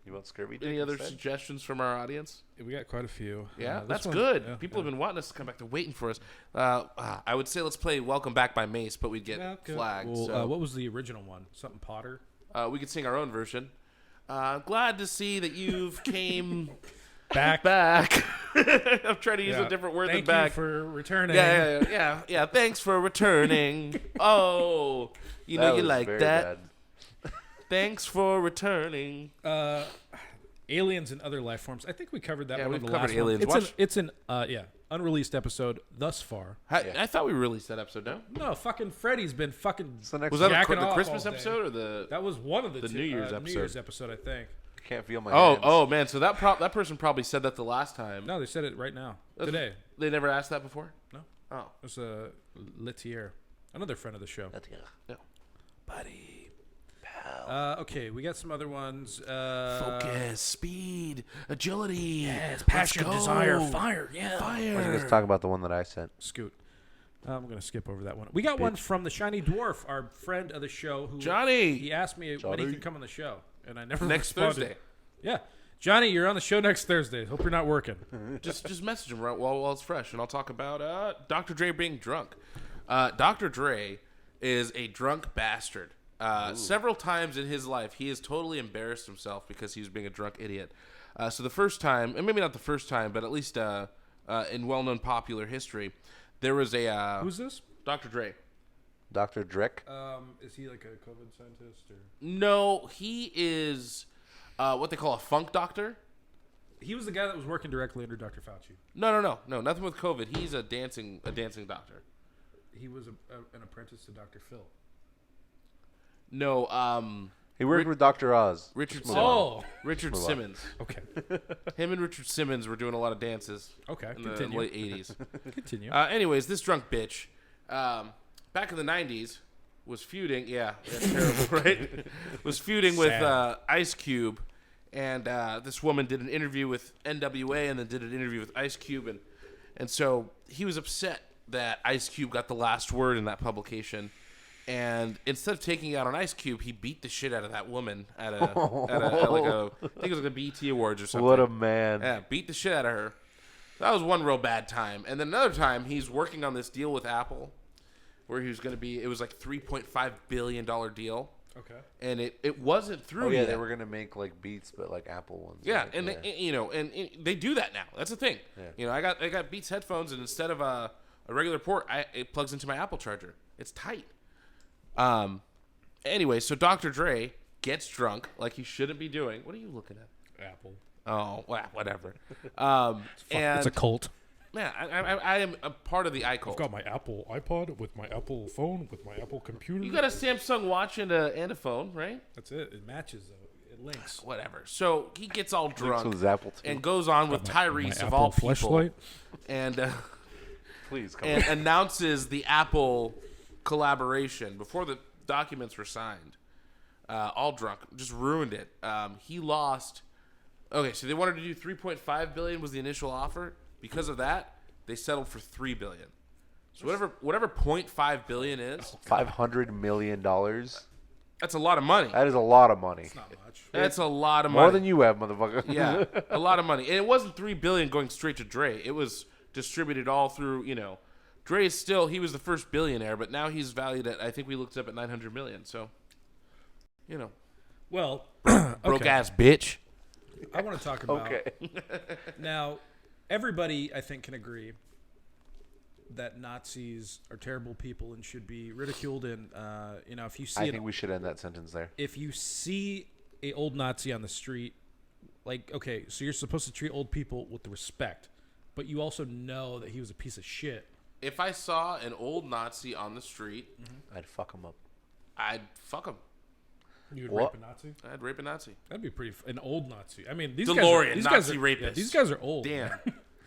You want scurvy? Any dick other instead? suggestions from our audience? We got quite a few. Yeah, This that's one- good. yeah, People yeah. have been wanting us to come back. They're waiting for us. I would say let's play "Welcome Back" by Mace, but we'd get Yeah, okay. flagged. Well, so what was the original one? Something Potter. we could sing our own version. Glad to see that you've came Back. back. I'm trying to use Yeah. a different word Thank than back. you for returning. Yeah. Thanks for returning. Oh, you know That you was like very that. bad. Thanks for returning. Aliens and other life forms. I think we covered that Yeah, one. we've in the covered last aliens. One. Watch- It's an unreleased episode thus far. I thought we released that episode. No, No, fucking Freddy's been fucking. It's the next was one. that Jacking the off Christmas all day. episode or the? That was one of the two, New Year's New episode. Year's episode, I think. I can't feel my Oh, hands. oh man! So that person probably said that the last time. No, they said it right now today. They never asked that before. No, Oh, it was Letier, another friend of the show. yeah. Buddy. Okay, we got some other ones. Focus, speed, agility, Yes, passion, Let's go. desire, fire. Yeah, fire. Let's talk about the one that I sent. Scoot. I'm gonna skip over that one. We got one from the Shiny Dwarf, our friend of the show, who Johnny. He asked me when he Johnny. could come on the show, and I never Next responded. Thursday. Yeah, Johnny, you're on the show next Thursday. Hope you're not working. Just message him while it's fresh, and I'll talk about Dr. Dre being drunk. Dr. Dre is a drunk bastard. Several times in his life, he has totally embarrassed himself because he was being a drunk idiot. So the first time, and maybe not the first time, but at least in well-known popular history, there was a Who's this? Dr. Dre. Dr. Drek. Is he like a COVID scientist or? No, he is what they call a funk doctor. He was the guy that was working directly under Dr. Fauci. No, nothing with COVID. He's a dancing doctor. he was an apprentice to Dr. Phil. No, He worked with Dr. Oz. Richard Move Simmons. on. Richard Move on. Simmons. Okay. Him and Richard Simmons were doing a lot of dances Okay. in the Continue. late 80s. Continue. Anyways, this drunk bitch, back in the 90s, was feuding. Yeah, terrible, right? Was feuding with Sad. Ice Cube, and this woman did an interview with NWA, and then did an interview with Ice Cube, and so he was upset that Ice Cube got the last word in that publication. And instead of taking it out on Ice Cube, he beat the shit out of that woman at I think it was like a BET Awards or something. What a man. Yeah, beat the shit out of her. That was one real bad time. And then another time, he's working on this deal with Apple, where he was going to be. It was like $3.5 billion deal, Okay. and it wasn't through. Oh yeah, yet. they were gonna make like Beats, but like Apple ones. Yeah, right? and they, they do that now. That's the thing. Yeah. I got Beats headphones, and instead of a regular port, it plugs into my Apple charger. It's tight. Anyway, so Dr. Dre gets drunk like he shouldn't be doing. What are you looking at? Apple. Oh, well, whatever. It's a cult. Man, I am a part of the iCult. I've got my Apple iPod with my Apple phone with my Apple computer. You got a Samsung watch and a phone, right? That's it. It matches though. It links. Whatever. So he gets all drunk with his Apple too. and goes on with Tyrese my of all Apple people, fleshlight. and Please come and on. announces the Apple collaboration before the documents were signed. All drunk, just ruined it. He lost. Okay, so they wanted to do 3.5 billion was the initial offer. Because of that, they settled for $3 billion. So whatever 0.5 billion is, $500 million. that's a lot of money. That is a lot of money. It's not much. That's a lot of money. More than you have, motherfucker. Yeah, a lot of money. And it wasn't $3 billion going straight to Dre. It was distributed all through, Dre is still, he was the first billionaire, but now he's valued at, I think we looked up at 900 million. So, Well, broke okay. ass bitch. I want to talk about Okay. now. Everybody, I think, can agree that Nazis are terrible people and should be ridiculed. And if you see I think we should end that sentence there. if you see a old Nazi on the street, like, okay, so you're supposed to treat old people with respect, but you also know that he was a piece of shit. If I saw an old Nazi on the street, I'd fuck him up. I'd fuck him. You would What? rape a Nazi? I'd rape a Nazi. That'd be pretty. An old Nazi. I mean, these DeLorian, guys are, these Nazi guys are, rapist. Yeah, these guys are old. Damn.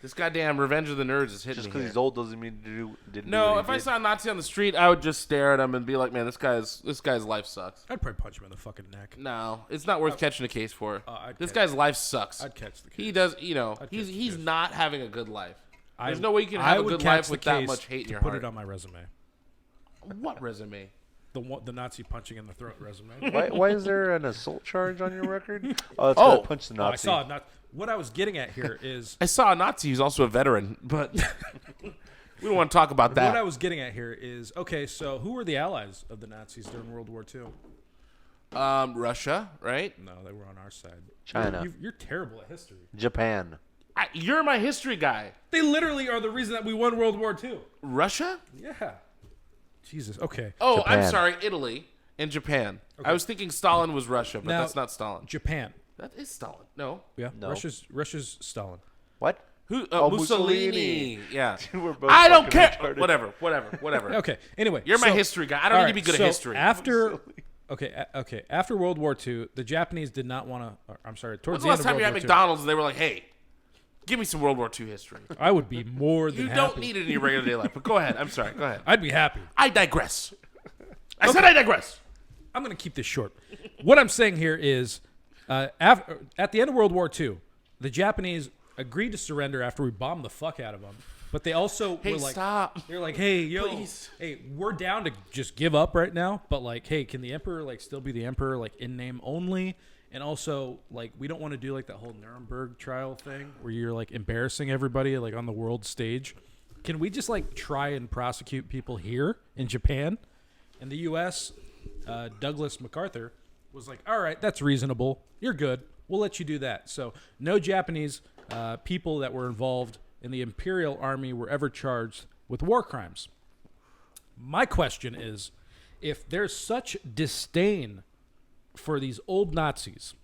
This goddamn Revenge of the Nerds is hitting Just me because here. he's old doesn't mean didn't do No, what if he I did. saw a Nazi on the street, I would just stare at him and be like, man, this guy's life sucks. I'd probably punch him in the fucking neck. No, it's not worth catching a case for. I'd This catch- guy's life sucks. I'd catch the case. He does, I'd catch he's the case. not having a good life. There's I- no way you can I have a would good catch life the with that case much hate in to your put heart. it on my resume. What resume? The Nazi punching in the throat resume. Why is there an assault charge on your record? Oh, it's Oh. punch the Oh, I Nazi. saw it. What I was getting at here is I saw a Nazi who's also a veteran, but we don't want to talk about what I that. was getting at here is okay. So who were the allies of the Nazis during World War II? Russia, right? No, they were on our side. China. You're terrible at history. Japan. You're my history guy. They literally are the reason that we won World War II. Russia? Yeah. Jesus. Okay. Oh, I'm Japan. sorry, Italy and Japan. I was thinking Stalin was Russia, but Now- that's not Stalin. Japan. That is Stalin. No. Yeah. No. Russia's Stalin. What? Who? Oh, Mussolini. Mussolini. Yeah. We're both I don't fucking care. retarded. Whatever. Okay. Anyway, You're my so- history guy. I don't all need to be good so at history. After, okay. After World War II, the Japanese did not want to. I'm sorry. When's Towards the the end last of time World you're at War II, McDonald's and they were like, hey, give me some World War II history? I would be more than You happy. don't need it in your regular day life, but go ahead. I'm sorry. Go ahead. I'd be happy. I digress. I said I digress. I'm going to keep this short. What I'm saying here is, at the end of World War II, the Japanese agreed to surrender after we bombed the fuck out of them. But they also Hey, were like, stop. they're like, hey, yo, Please. hey, we're down to just give up right now. But like, hey, can the emperor like still be the emperor, like in name only? And also, like, we don't want to do like that whole Nuremberg trial thing where you're like embarrassing everybody like on the world stage. Can we just like try and prosecute people here in Japan? In the U.S., Douglas MacArthur was like, all right, that's reasonable. You're good. We'll let you do that. So no Japanese people that were involved in the Imperial Army were ever charged with war crimes. My question is, if there's such disdain for these old Nazis,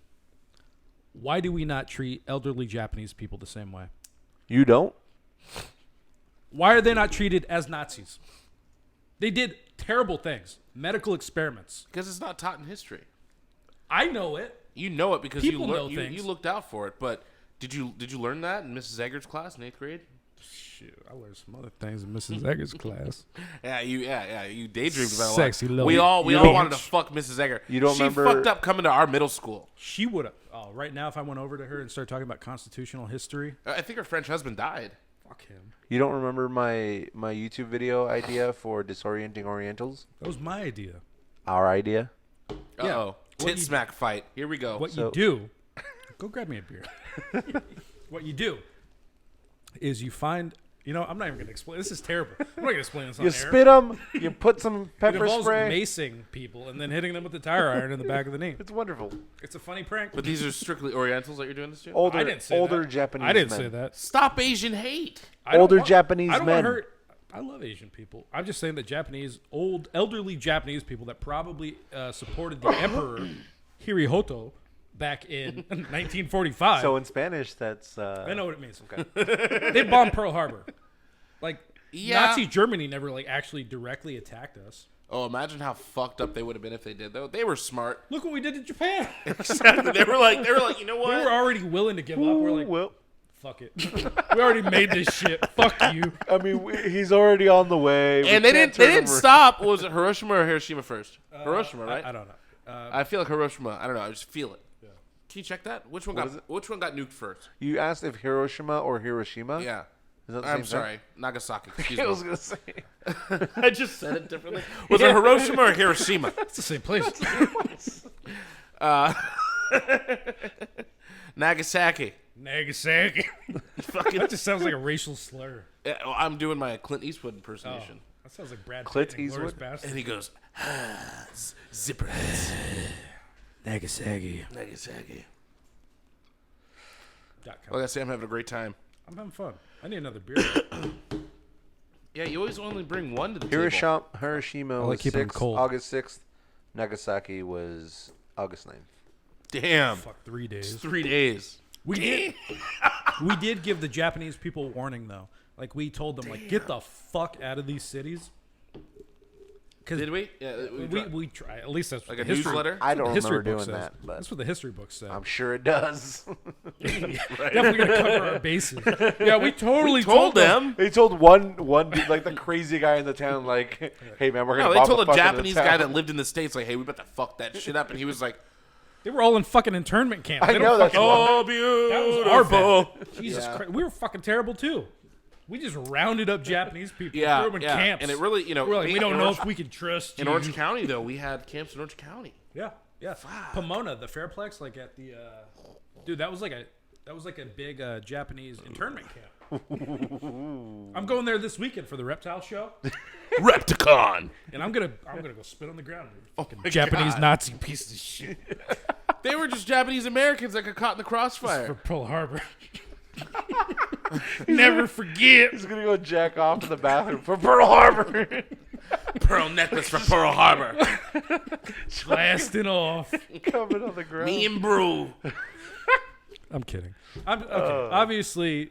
why do we not treat elderly Japanese people the same way? You don't? Why are they not treated as Nazis? They did terrible things, medical experiments. Because it's not taught in history. I know it. You know it because People know you things. looked out for it. But did you learn that in Mrs. Egger's class in 8th grade? Shoot, I learned some other things in Mrs. Egger's class. Yeah, you daydreamed about it. Sexy little We all bitch. wanted to fuck Mrs. Egger. You don't she remember- fucked up coming to our middle school. She would have. Oh, right now, if I went over to her and started talking about constitutional history, I think her French husband died. fuck him. You don't remember my YouTube video idea for disorienting Orientals? That was my idea. Our idea. Yeah. Uh-oh. What Tit you- smack fight. Here we go. What So- you do, go grab me a beer. What you do is you find, I'm not even going to explain. This is terrible. I'm not going to explain this on You air. spit them. You put some It pepper involves spray. macing people and then hitting them with the tire iron in the back of the knee. It's wonderful. It's a funny prank. But these are strictly Orientals that you're doing this to? Older, I didn't say older that. Japanese. I didn't men. say that. Stop Asian hate. I don't Older want- Japanese I don't men. want to hurt. I love Asian people. I'm just saying that elderly Japanese people that probably supported the Emperor Hirohito back in 1945. So in Spanish, that's. I know what it means. Okay. They bombed Pearl Harbor. Like Yeah. Nazi Germany never actually directly attacked us. Oh, imagine how fucked up they would have been if they did, though. They were smart. Look what we did to Japan. Exactly. They were like, you know We what? were already willing to give up. We're like, well, fuck it. We already made this shit. Fuck you. I mean, he's already on the way. And they didn't stop. Was it Hiroshima or Hiroshima first? Hiroshima, right? I don't know. I feel like Hiroshima. I don't know. I just feel it. Yeah. Can you check that? Which one What is got nuked first? You asked if Hiroshima or Hiroshima? Yeah. Is that the I'm same sorry. Nagasaki. Excuse thing? I was me. going to say. I just said it differently. Was it Hiroshima or Hiroshima? It's the same place. Nagasaki. Nagasaki. Fucking. That just sounds like a racial slur. I'm doing my Clint Eastwood Oh, impersonation. that sounds like Brad Clint Pitt in Inglourious Eastwood? Basterds. And he goes, zippers. Nagasaki. Nagasaki. .com. Like I say, I'm having a great time. I'm having fun. I need another beer. Yeah, you always only bring one to the table. Hiroshima I like was keeping 'em 6th, cold. August 6th. Nagasaki was August 9th. Damn. Fuck, 3 days. 3 days. We did give the Japanese people warning though. Like we told them, like get the fuck out of these cities. Did we? Yeah, We try. At least that's what like a the history, newsletter? I don't the history remember book doing says. that, but That's what the history book said. I'm sure it does. Definitely gonna cover our bases. Yeah, we totally told them. They told one dude, like the crazy guy in the town, like, "Hey man, we're gonna." No, they bomb told the a fuck into Japanese town." guy that lived in the States, like, hey, we better fuck that shit up. And he was like, They were all in fucking internment camps. I They know, don't that's fucking- why. oh, That was beautiful. our bad. Jesus Yeah. Christ, we were fucking terrible too. We just rounded up Japanese people, Yeah, threw them in yeah. camps, And it really, we're like, we don't know if we can trust you. In Orange County, though, we had camps in Orange County. Yeah, yeah. Pomona, the Fairplex, like at the, dude, that was like a big Japanese internment camp. I'm going there this weekend for the reptile show, Repticon. and I'm gonna go spit on the ground. Fucking my Japanese God. Nazi piece of shit They were just Japanese Americans that got caught in the for crossfire. Pearl Harbor. Never forget. He's gonna go jack off in the bathroom for Pearl Harbor. Pearl necklace for Pearl Harbor. Blasting off. Coming on the ground. Me and Brew. I'm kidding. Obviously,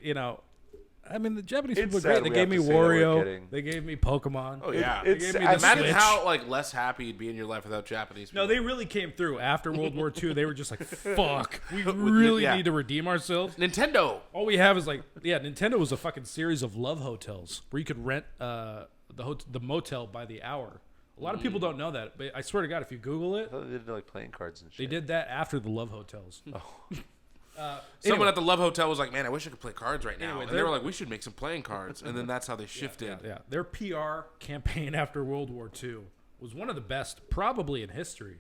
I mean, the Japanese It's people are sad great. They we gave have me to say that we're Wario. kidding. They gave me Pokemon. Oh, yeah. They It's gave me the Imagine Switch. how less happy you'd be in your life without Japanese people. No, they really came through after World War II. They were just like, "Fuck, we really Yeah. need to redeem ourselves." Nintendo. All we have is Nintendo was a fucking series of love hotels where you could rent the motel by the hour. A lot of people don't know that, but I swear to God, if you Google it, I thought they did like playing cards and shit. they did that after the love hotels. Someone Anyway. at the Love Hotel was like, man, I wish I could play cards right now. Anyway, and they were like, we should make some playing cards. And then that's how they shifted. Yeah, their PR campaign after World War II was one of the best, probably in history.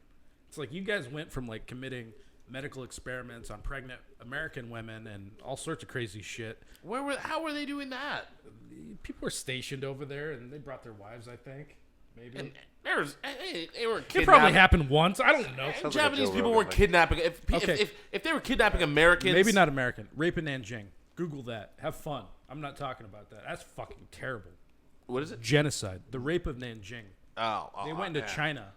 It's like you guys went from like committing medical experiments on pregnant American women and all sorts of crazy shit. How were they doing that? People were stationed over there, and they brought their wives. I think maybe And they weren't it kidnapping. probably happened once. I don't know. Sounds like a Japanese Joe people Rogan weren't thing. kidnapping. Okay. If they were kidnapping Americans, Maybe not American. Rape in Nanjing. Google that. Have fun. I'm not talking about that. That's fucking terrible. What is it? Genocide. The rape of Nanjing. Oh, They went into yeah. China.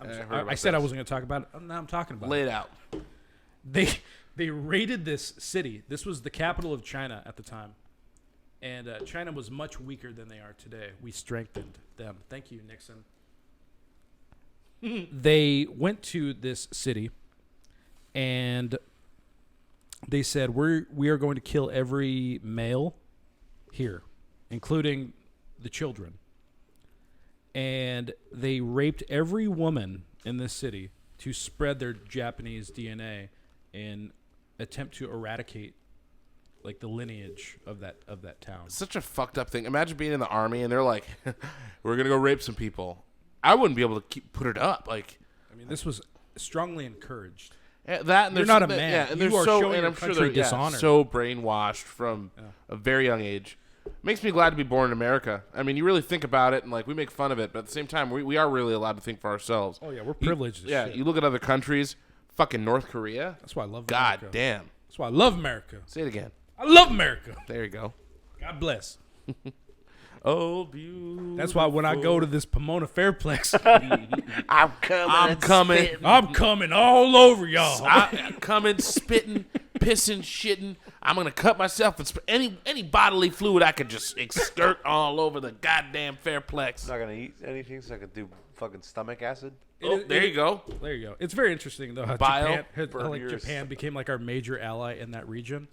I heard I about said I this. wasn't going to talk about it. Now I'm talking about Lay it. it out. They raided this city. This was the capital of China at the time. And China was much weaker than they are today. We strengthened them. Thank you, Nixon. They went to this city, and they said, we are going to kill every male here, including the children. And they raped every woman in this city to spread their Japanese DNA and attempt to eradicate like the lineage of that town. Such a fucked up thing. Imagine being in the army and they're like, we're gonna go rape some people. I wouldn't be able to put it up. Like, I mean, this was strongly encouraged. that. And You're not a man. Yeah, and You they're are so, showing and your I'm sure country they're dishonor. so brainwashed from a very young age. Makes me glad to be born in America. I mean, you really think about it, and like we make fun of it, but at the same time, we are really allowed to think for ourselves. Oh yeah, we're privileged. as shit. You look at other countries, fucking North Korea. That's why I love God America. damn. That's why I love America. Say it again. I love America. There you go. God bless. Oh, beautiful. That's why when I go to this Pomona Fairplex, I'm coming. I'm coming. I'm coming all over y'all. I'm coming, spitting, pissing, shitting. I'm gonna cut myself and any bodily fluid I could just skirt all over the goddamn Fairplex. Not gonna eat anything, so I could do fucking stomach acid. There you go. There you go. It's very interesting though how Bile Japan became like our major ally in that region.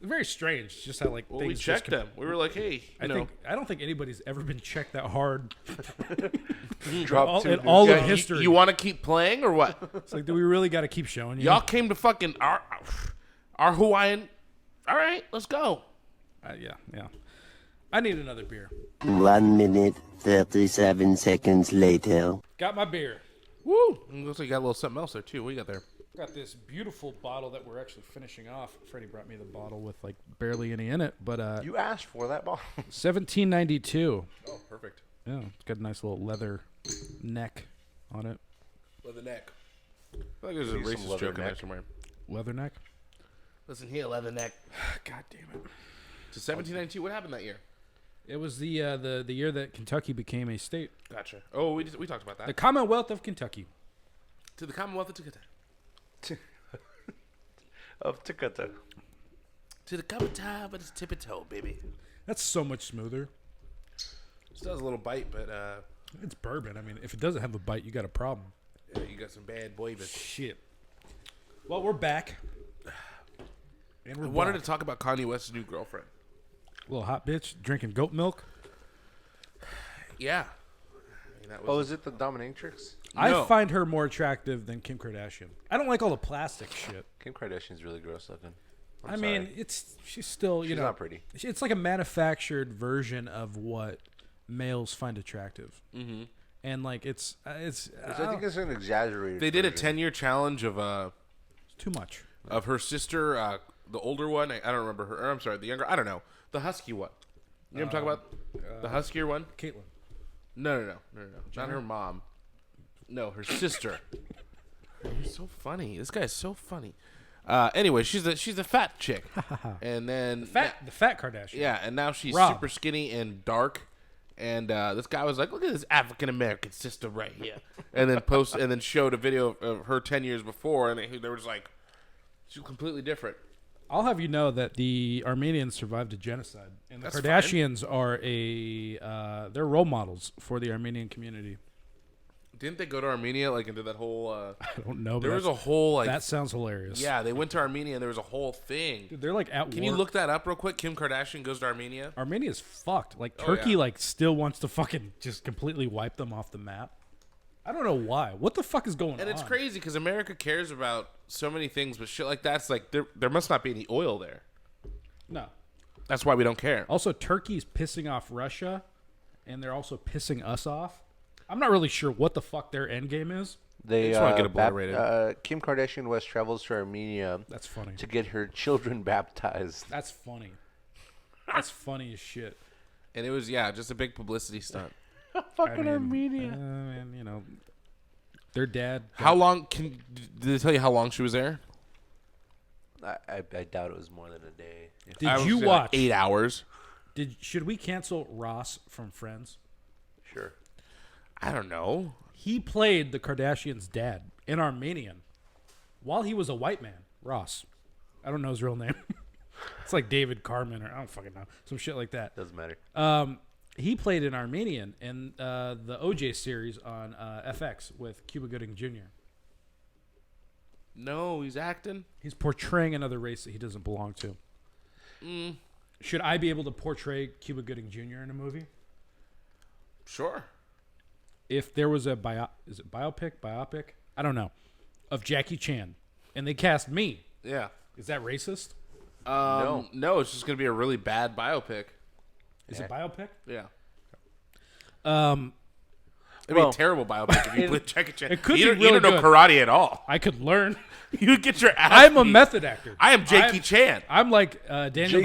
Very strange, just how like Well, things we just checked them. We were like, hey, I don't think anybody's ever been checked that hard Drop in all of history. You want to keep playing or what? It's like, do we really got to keep showing you? Y'all came to fucking our Hawaiian. All right, let's go. Yeah. I need another beer. 1 minute, 37 seconds later. Got my beer. Woo! Looks like you got a little something else there too. What you got there? Got this beautiful bottle that we're actually finishing off. Freddie brought me the bottle with like barely any in it, but You asked for that bottle. 1792. Oh, perfect. Yeah, it's got a nice little leather neck on it. Leather neck. I feel like there's a Use some racist leather joke in there neck. somewhere. Leather neck? Listen here, leather neck. God damn it. To 1792. What happened that year? It was the year that Kentucky became a state. Gotcha. Oh, we talked about The that. Commonwealth of Kentucky. To the Commonwealth of Kentucky. Of Takata. To the cup of tea, but it's tip toe, baby. That's so much smoother. Still has a little bite, but It's bourbon. I mean, if it doesn't have a bite, you got a problem. yeah, you got some bad boy. But Shit. Well, we're back. And I wanted to talk about Kanye West's new girlfriend. Little hot bitch drinking goat milk. Yeah. I mean, that was Oh, is it the dominatrix? No. I find her more attractive than Kim Kardashian. I don't like all the plastic shit. Kim Kardashian's really gross looking. I mean, she's still, she's not pretty. It's like a manufactured version of what males find attractive. Mm-hmm. And like it's I think it's an exaggerated. They did a version. 10-year challenge of too much. her sister, the older one. I don't remember her. Or I'm sorry, the younger. I don't know. The husky one. You know what I'm talking about? The huskier one. Caitlyn. No. Not her mom. No, her sister. You're so funny. This guy's so funny. Anyway, she's a fat chick, and then The fat Kardashian. yeah, and now she's Rob. super skinny and dark. And this guy was like, "Look at this African American sister right here," and then showed a video of her 10 years before, and they were just like, she's completely different. I'll have you know that the Armenians survived a genocide, and the That's Kardashians are they're role models for the Armenian community. Didn't they go to Armenia like and did that whole? I don't know. But There was a whole like that sounds hilarious. yeah, they went to Armenia and there was a whole thing. Dude, they're like at war. Can you look that up real quick? Kim Kardashian goes to Armenia. Armenia's fucked. Like Oh, Turkey, yeah. like still wants to fucking just completely wipe them off the map. I don't know why. What the fuck is going on? And it's crazy because America cares about so many things, but shit like that's like there must not be any oil there. No. That's why we don't care. Also, Turkey's pissing off Russia, and they're also pissing us off. I'm not really sure what the fuck their end game is. They just wanna get obliterated. Kim Kardashian West travels to Armenia That's funny. to get her children baptized. That's funny. That's funny as shit. And it was just a big publicity stunt. Fucking Armenia. And, you know, their dad. How long did they tell you how long she was there? I doubt it was more than a day. Did I was you there, watch? 8 hours? Should we cancel Ross from Friends? Sure. I don't know. He played the Kardashians' dad in Armenian while he was a white man. Ross. I don't know his real name. It's like David Carmen, or I don't fucking know, some shit like that. Doesn't matter. He played an Armenian in the OJ series on FX with Cuba Gooding Jr. No, he's acting. He's portraying another race that he doesn't belong to. Should I be able to portray Cuba Gooding Jr. in a movie? Sure. If there was a biopic? I don't know. Of Jackie Chan, and they cast me. Yeah. Is that racist? No, it's just gonna be a really bad biopic. Is it biopic? Yeah. It'd Well, be a terrible biopic if you played Jackie Chan. it could you be don't, really you don't know good. karate at all. I could learn. You would get your ass I'm a beat. method actor. I am Jackie Chan. I'm like Daniel.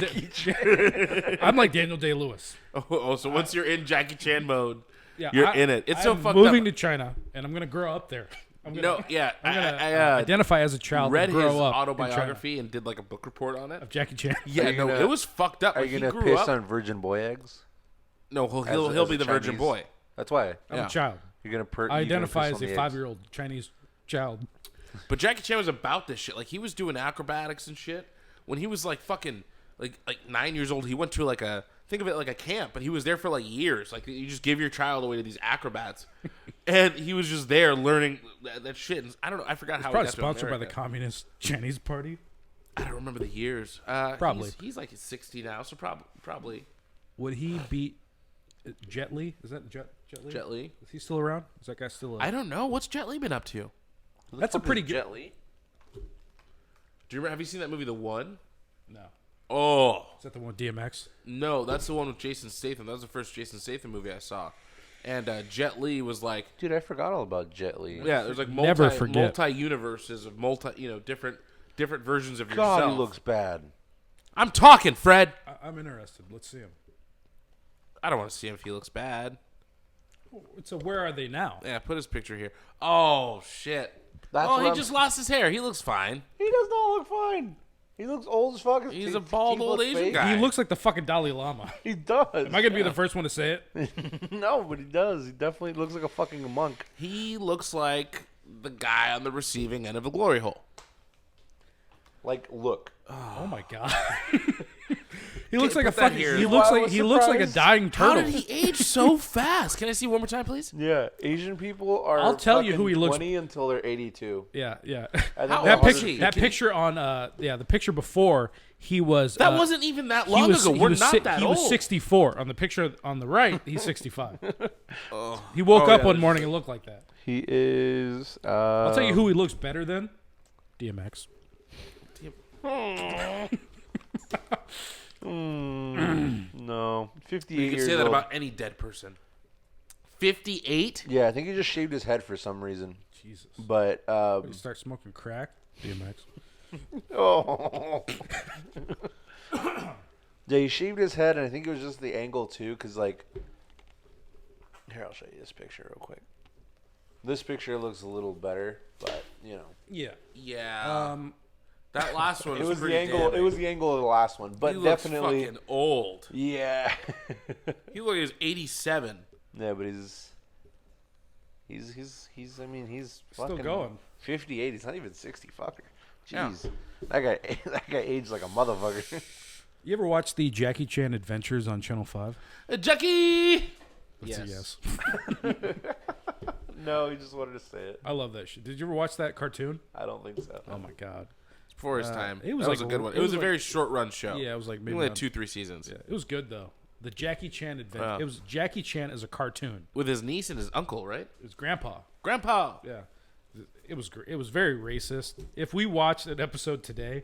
I'm like Daniel Day-Lewis. So once you're in Jackie Chan mode, Yeah, you're in it. It's so I'm fucked moving up. to China, and I'm gonna grow up there. I'm gonna I identify as a child. read and his grow up autobiography and did like a book report on it. of Jackie Chan. Yeah, Are you no, gonna- it was fucked up. Are Like, you he gonna grew piss up. on virgin boy eggs? No, he'll as be a the virgin Chinese? boy. That's why I'm Yeah. a child. you're gonna. I identify piss as on a the 5-year-old Chinese child. But Jackie Chan was about this shit. Like he was doing acrobatics and shit when he was like fucking like 9 years old. He went to like think of it like a camp, but he was there for like years. Like you just give your child away to these acrobats, and he was just there learning that shit. And I don't know. I forgot how. Probably he got sponsored to by the America. Communist Chinese Party. I don't remember the years. Probably. He's like 60 now, so probably Would he beat Jet Li? Is that Jet Li? Jet Li. Is he still around? Is that guy still alive? I don't know. What's Jet Li been up to? That's a pretty good. Jet Li. Do you remember? Have you seen that movie, The One? No. Oh Is that the one with DMX? no, that's the one with Jason Statham. That was the first Jason Statham movie I saw, and Jet Li was like. Dude, I forgot all about Jet Li. Yeah, there's like Never forget. multi universes of different versions of God, yourself. he looks bad. I'm talking, Fred. I'm interested. Let's see him. I don't want to see him if he looks bad. So where are they now? Yeah, put his picture here. Oh shit. That's Oh, what he I'm- just lost his hair. He looks fine. He does not look fine. He looks old as fuck. His He's teeth- a bald teeth old look Asian fake. guy. He looks like the fucking Dalai Lama. He does. Am I gonna be the first one to say it? No, but he does. He definitely looks like a fucking monk. He looks like the guy on the receiving end of a glory hole. Like, look. Oh my god. He looks like a put that fucking. here. He You looks know, I like was he looks like a surprised. dying How turtle. did he age so fast? Can I see one more time, please? Yeah, Asian people are. I'll tell you fucking who he looks- 20 until they're 82. Yeah, yeah. And then How they're old That is 100 picture, he? that Can you- picture on, the picture before he was. That wasn't even that long ago. he We're was not si- that He old. was 64 on the picture on the right. He's 65. He woke Oh, up yeah, one morning and looked like that. He is. I'll tell you who he looks better than. DMX. No, 58 You can years say that old. about any dead person. 58? Yeah, I think he just shaved his head for some reason. Jesus. But You start smoking crack. DMX. oh. Yeah, he shaved his head, and I think it was just the angle too, because like. Here, I'll show you this picture real quick. This picture looks a little better, but you know. Yeah. Yeah. That last one It was was the pretty angle. damning. It was the angle of the last one, but He looks definitely. fucking old. Yeah. He looked like he was 87. Yeah, but he's. I mean, he's Still fucking going. 58. He's not even 60. Fucker. Yeah. Jeez. That guy aged like a motherfucker. You ever watch the Jackie Chan Adventures on Channel 5? Jackie! That's Yes. a yes. No, he just wanted to say it. I love that shit. Did you ever watch that cartoon? I don't think so. Oh my god. It's before his time. it was That was like a good a- one. it It was was a like- very short run show. Yeah, it was like We maybe only had on- 2-3 seasons. Yeah, it was good though. The Jackie Chan Adventure. Wow. It was Jackie Chan as a cartoon. With his niece and his uncle, right? It was Grandpa. Grandpa! Yeah. It was it was very racist. If we watched an episode today,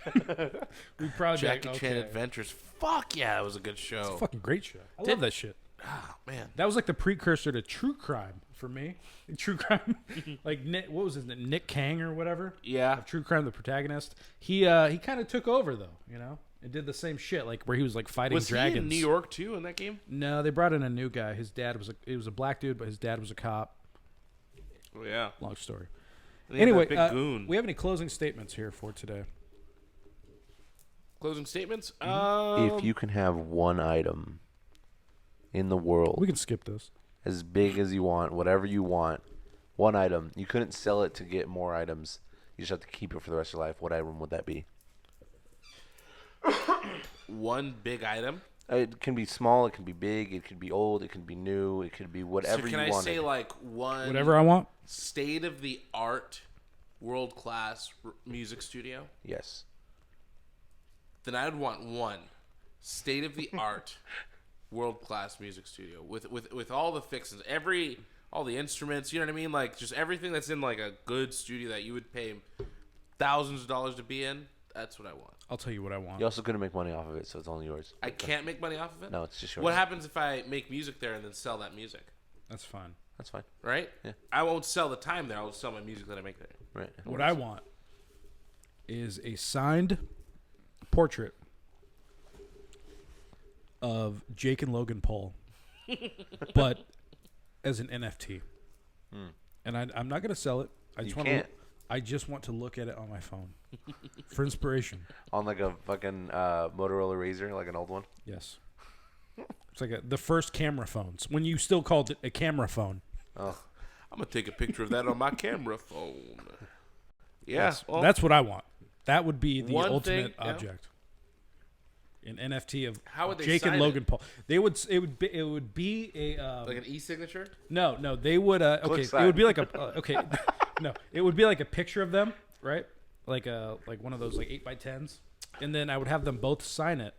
we'd probably Jackie be like, Chan okay. Adventures. Fuck yeah, it was a good show. Fucking great show. I Did- love that shit. Oh, man. That was like the precursor to true crime for me. True crime, like what was his name? Nick Kang or whatever. Yeah. Of True Crime, the protagonist. He kind of took over though, you know, and did the same shit, like where he was like fighting Was dragons. he in New York, too, in that game? No, they brought in a new guy. His dad was a black dude, but his dad was a cop. Oh, yeah. Long story. And he had Anyway, that big goon. we have any closing statements here for today? Closing statements? If you can have one item in the world, We can skip this. as big as you want, whatever you want, one item, you couldn't sell it to get more items. You just have to keep it for the rest of your life. What item would that be? one big item. It can be small, it can be big, it could be old, it can be new, it could be whatever So you can I want. say like one Whatever I want. state of the art, world class music studio? Yes. Then I would want one state of the art, world class music studio with all the fixings, all the instruments. You know what I mean? Like just everything that's in like a good studio that you would pay thousands of dollars to be in. That's what I want. I'll tell you what I want. You also couldn't make money off of it, so it's only yours. I can't make money off of it? No, it's just yours. What happens if I make music there and then sell that music? That's fine. That's fine. Right? Yeah. I won't sell the time there. I'll sell my music that I make there. Right. What I want is a signed portrait of Jake and Logan Paul, but as an NFT. And I'm not going to sell it. I just want to look at it on my phone for inspiration. On like a fucking Motorola Razr, like an old one? Yes. It's like the first camera phones, when you still called it a camera phone. Oh. I'm going to take a picture of that on my camera phone. Yeah. Yes. Well, That's what I want. That would be the One ultimate thing- yeah. object. An NFT of How would they Jake and sign Logan Paul. It would be a like an e-signature? no, they would okay, Click it sign. would be like a okay. No, it would be like a picture of them, right? Like one of those like 8x10s. And then I would have them both sign it.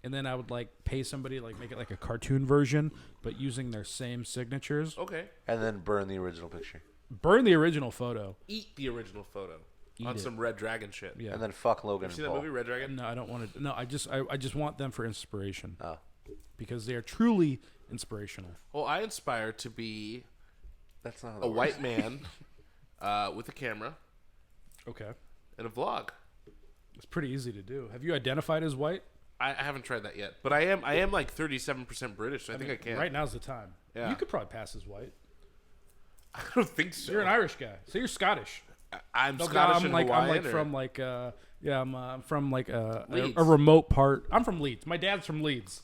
And then I would like pay somebody like make it like a cartoon version but using their same signatures. Okay. And then burn the original picture. Burn the original photo. Eat the original photo on it. some Red Dragon shit. Yeah. And then fuck Logan You see and that Paul. movie, Red Dragon? No, I don't want to. No, I just want them for inspiration Oh. because they are truly inspirational. Well, I aspire to be That's not how a that works. white man with a camera Okay. and a vlog. It's pretty easy to do. Have you identified as white? I haven't tried that yet, but I am like 37% British, so I think I can. Right now's the time. Yeah. You could probably pass as white. I don't think so. You're an Irish guy, so you're Scottish. I'm Okay, Scottish I'm and like Hawaiian. I'm like or- from like I'm from like a Leeds. remote part. I'm from Leeds. My dad's from Leeds.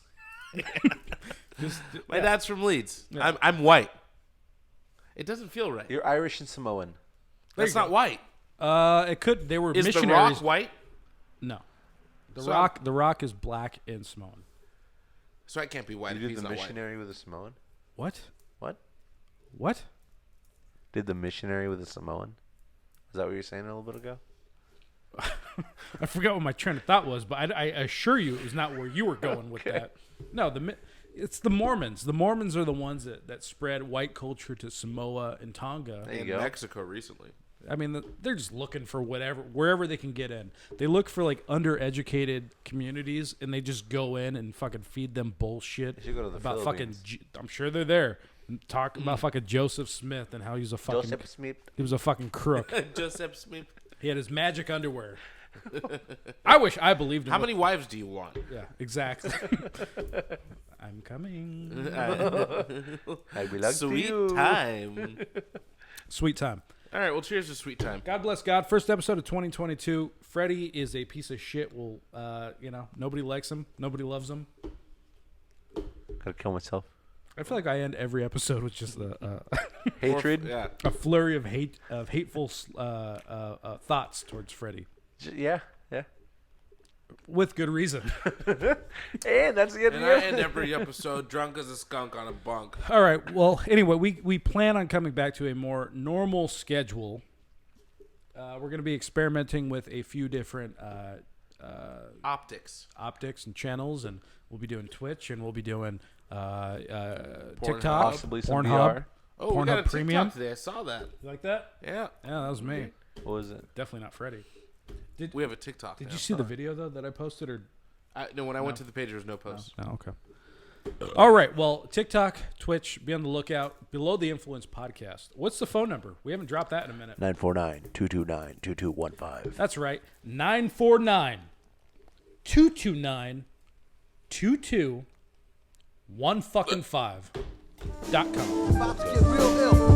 My dad's from Leeds. Yeah. I'm white. It doesn't feel right. You're Irish and Samoan. That's you not go. white. It could. They were Is missionaries. The Rock white? No. The So- Rock. The Rock is black and Samoan. So I can't be white You if did he's the not white. missionary with a Samoan? What? What? What? Did the missionary with a Samoan? Is that what you were saying a little bit ago? I forgot what my train of thought was, but I assure you it was not where you were going with that. No, it's the Mormons. The Mormons are the ones that spread white culture to Samoa and Tonga. There you In go. Mexico recently. I mean, they're just looking for wherever they can get in. They look for like undereducated communities, and they just go in and fucking feed them bullshit You should go to the about Philippines. I'm sure they're there. And talk about fucking Joseph Smith and how he's a fucking Joseph Smith. he was a fucking crook. Joseph Smith. He had his magic underwear. I wish I believed him. How many wives do you want? Yeah, exactly. I'm coming. I'd be like Sweet you. time. Sweet time. All right, well, cheers to sweet time. God bless God. First episode of 2022. Freddie is a piece of shit. Well, nobody likes him. Nobody loves him. Gotta kill myself. I feel like I end every episode with just Hatred? Yeah. a flurry of hateful thoughts towards Freddie, Yeah, yeah. with good reason. And that's the end And of I it. end every episode drunk as a skunk on a bunk. All right. Well, anyway, we plan on coming back to a more normal schedule. We're going to be experimenting with a few different Optics. optics and channels, and we'll be doing Twitch, and we'll be doing Pornhub. TikTok, Possibly some Pornhub. VR. Oh, we got a Pornhub TikTok Premium. today. I saw that. You like that? Yeah. Yeah, that was me. What was it? Definitely not Freddie. We have a TikTok. Did now. you see the video though that I posted, or No, when I went to the page, there was no post. no? Okay. All right. Well, TikTok, Twitch, be on the lookout. Below the Influence podcast. What's the phone number? We haven't dropped that in a minute. 949-229-2215. That's right. 949-229-2215.com. About to get real ill.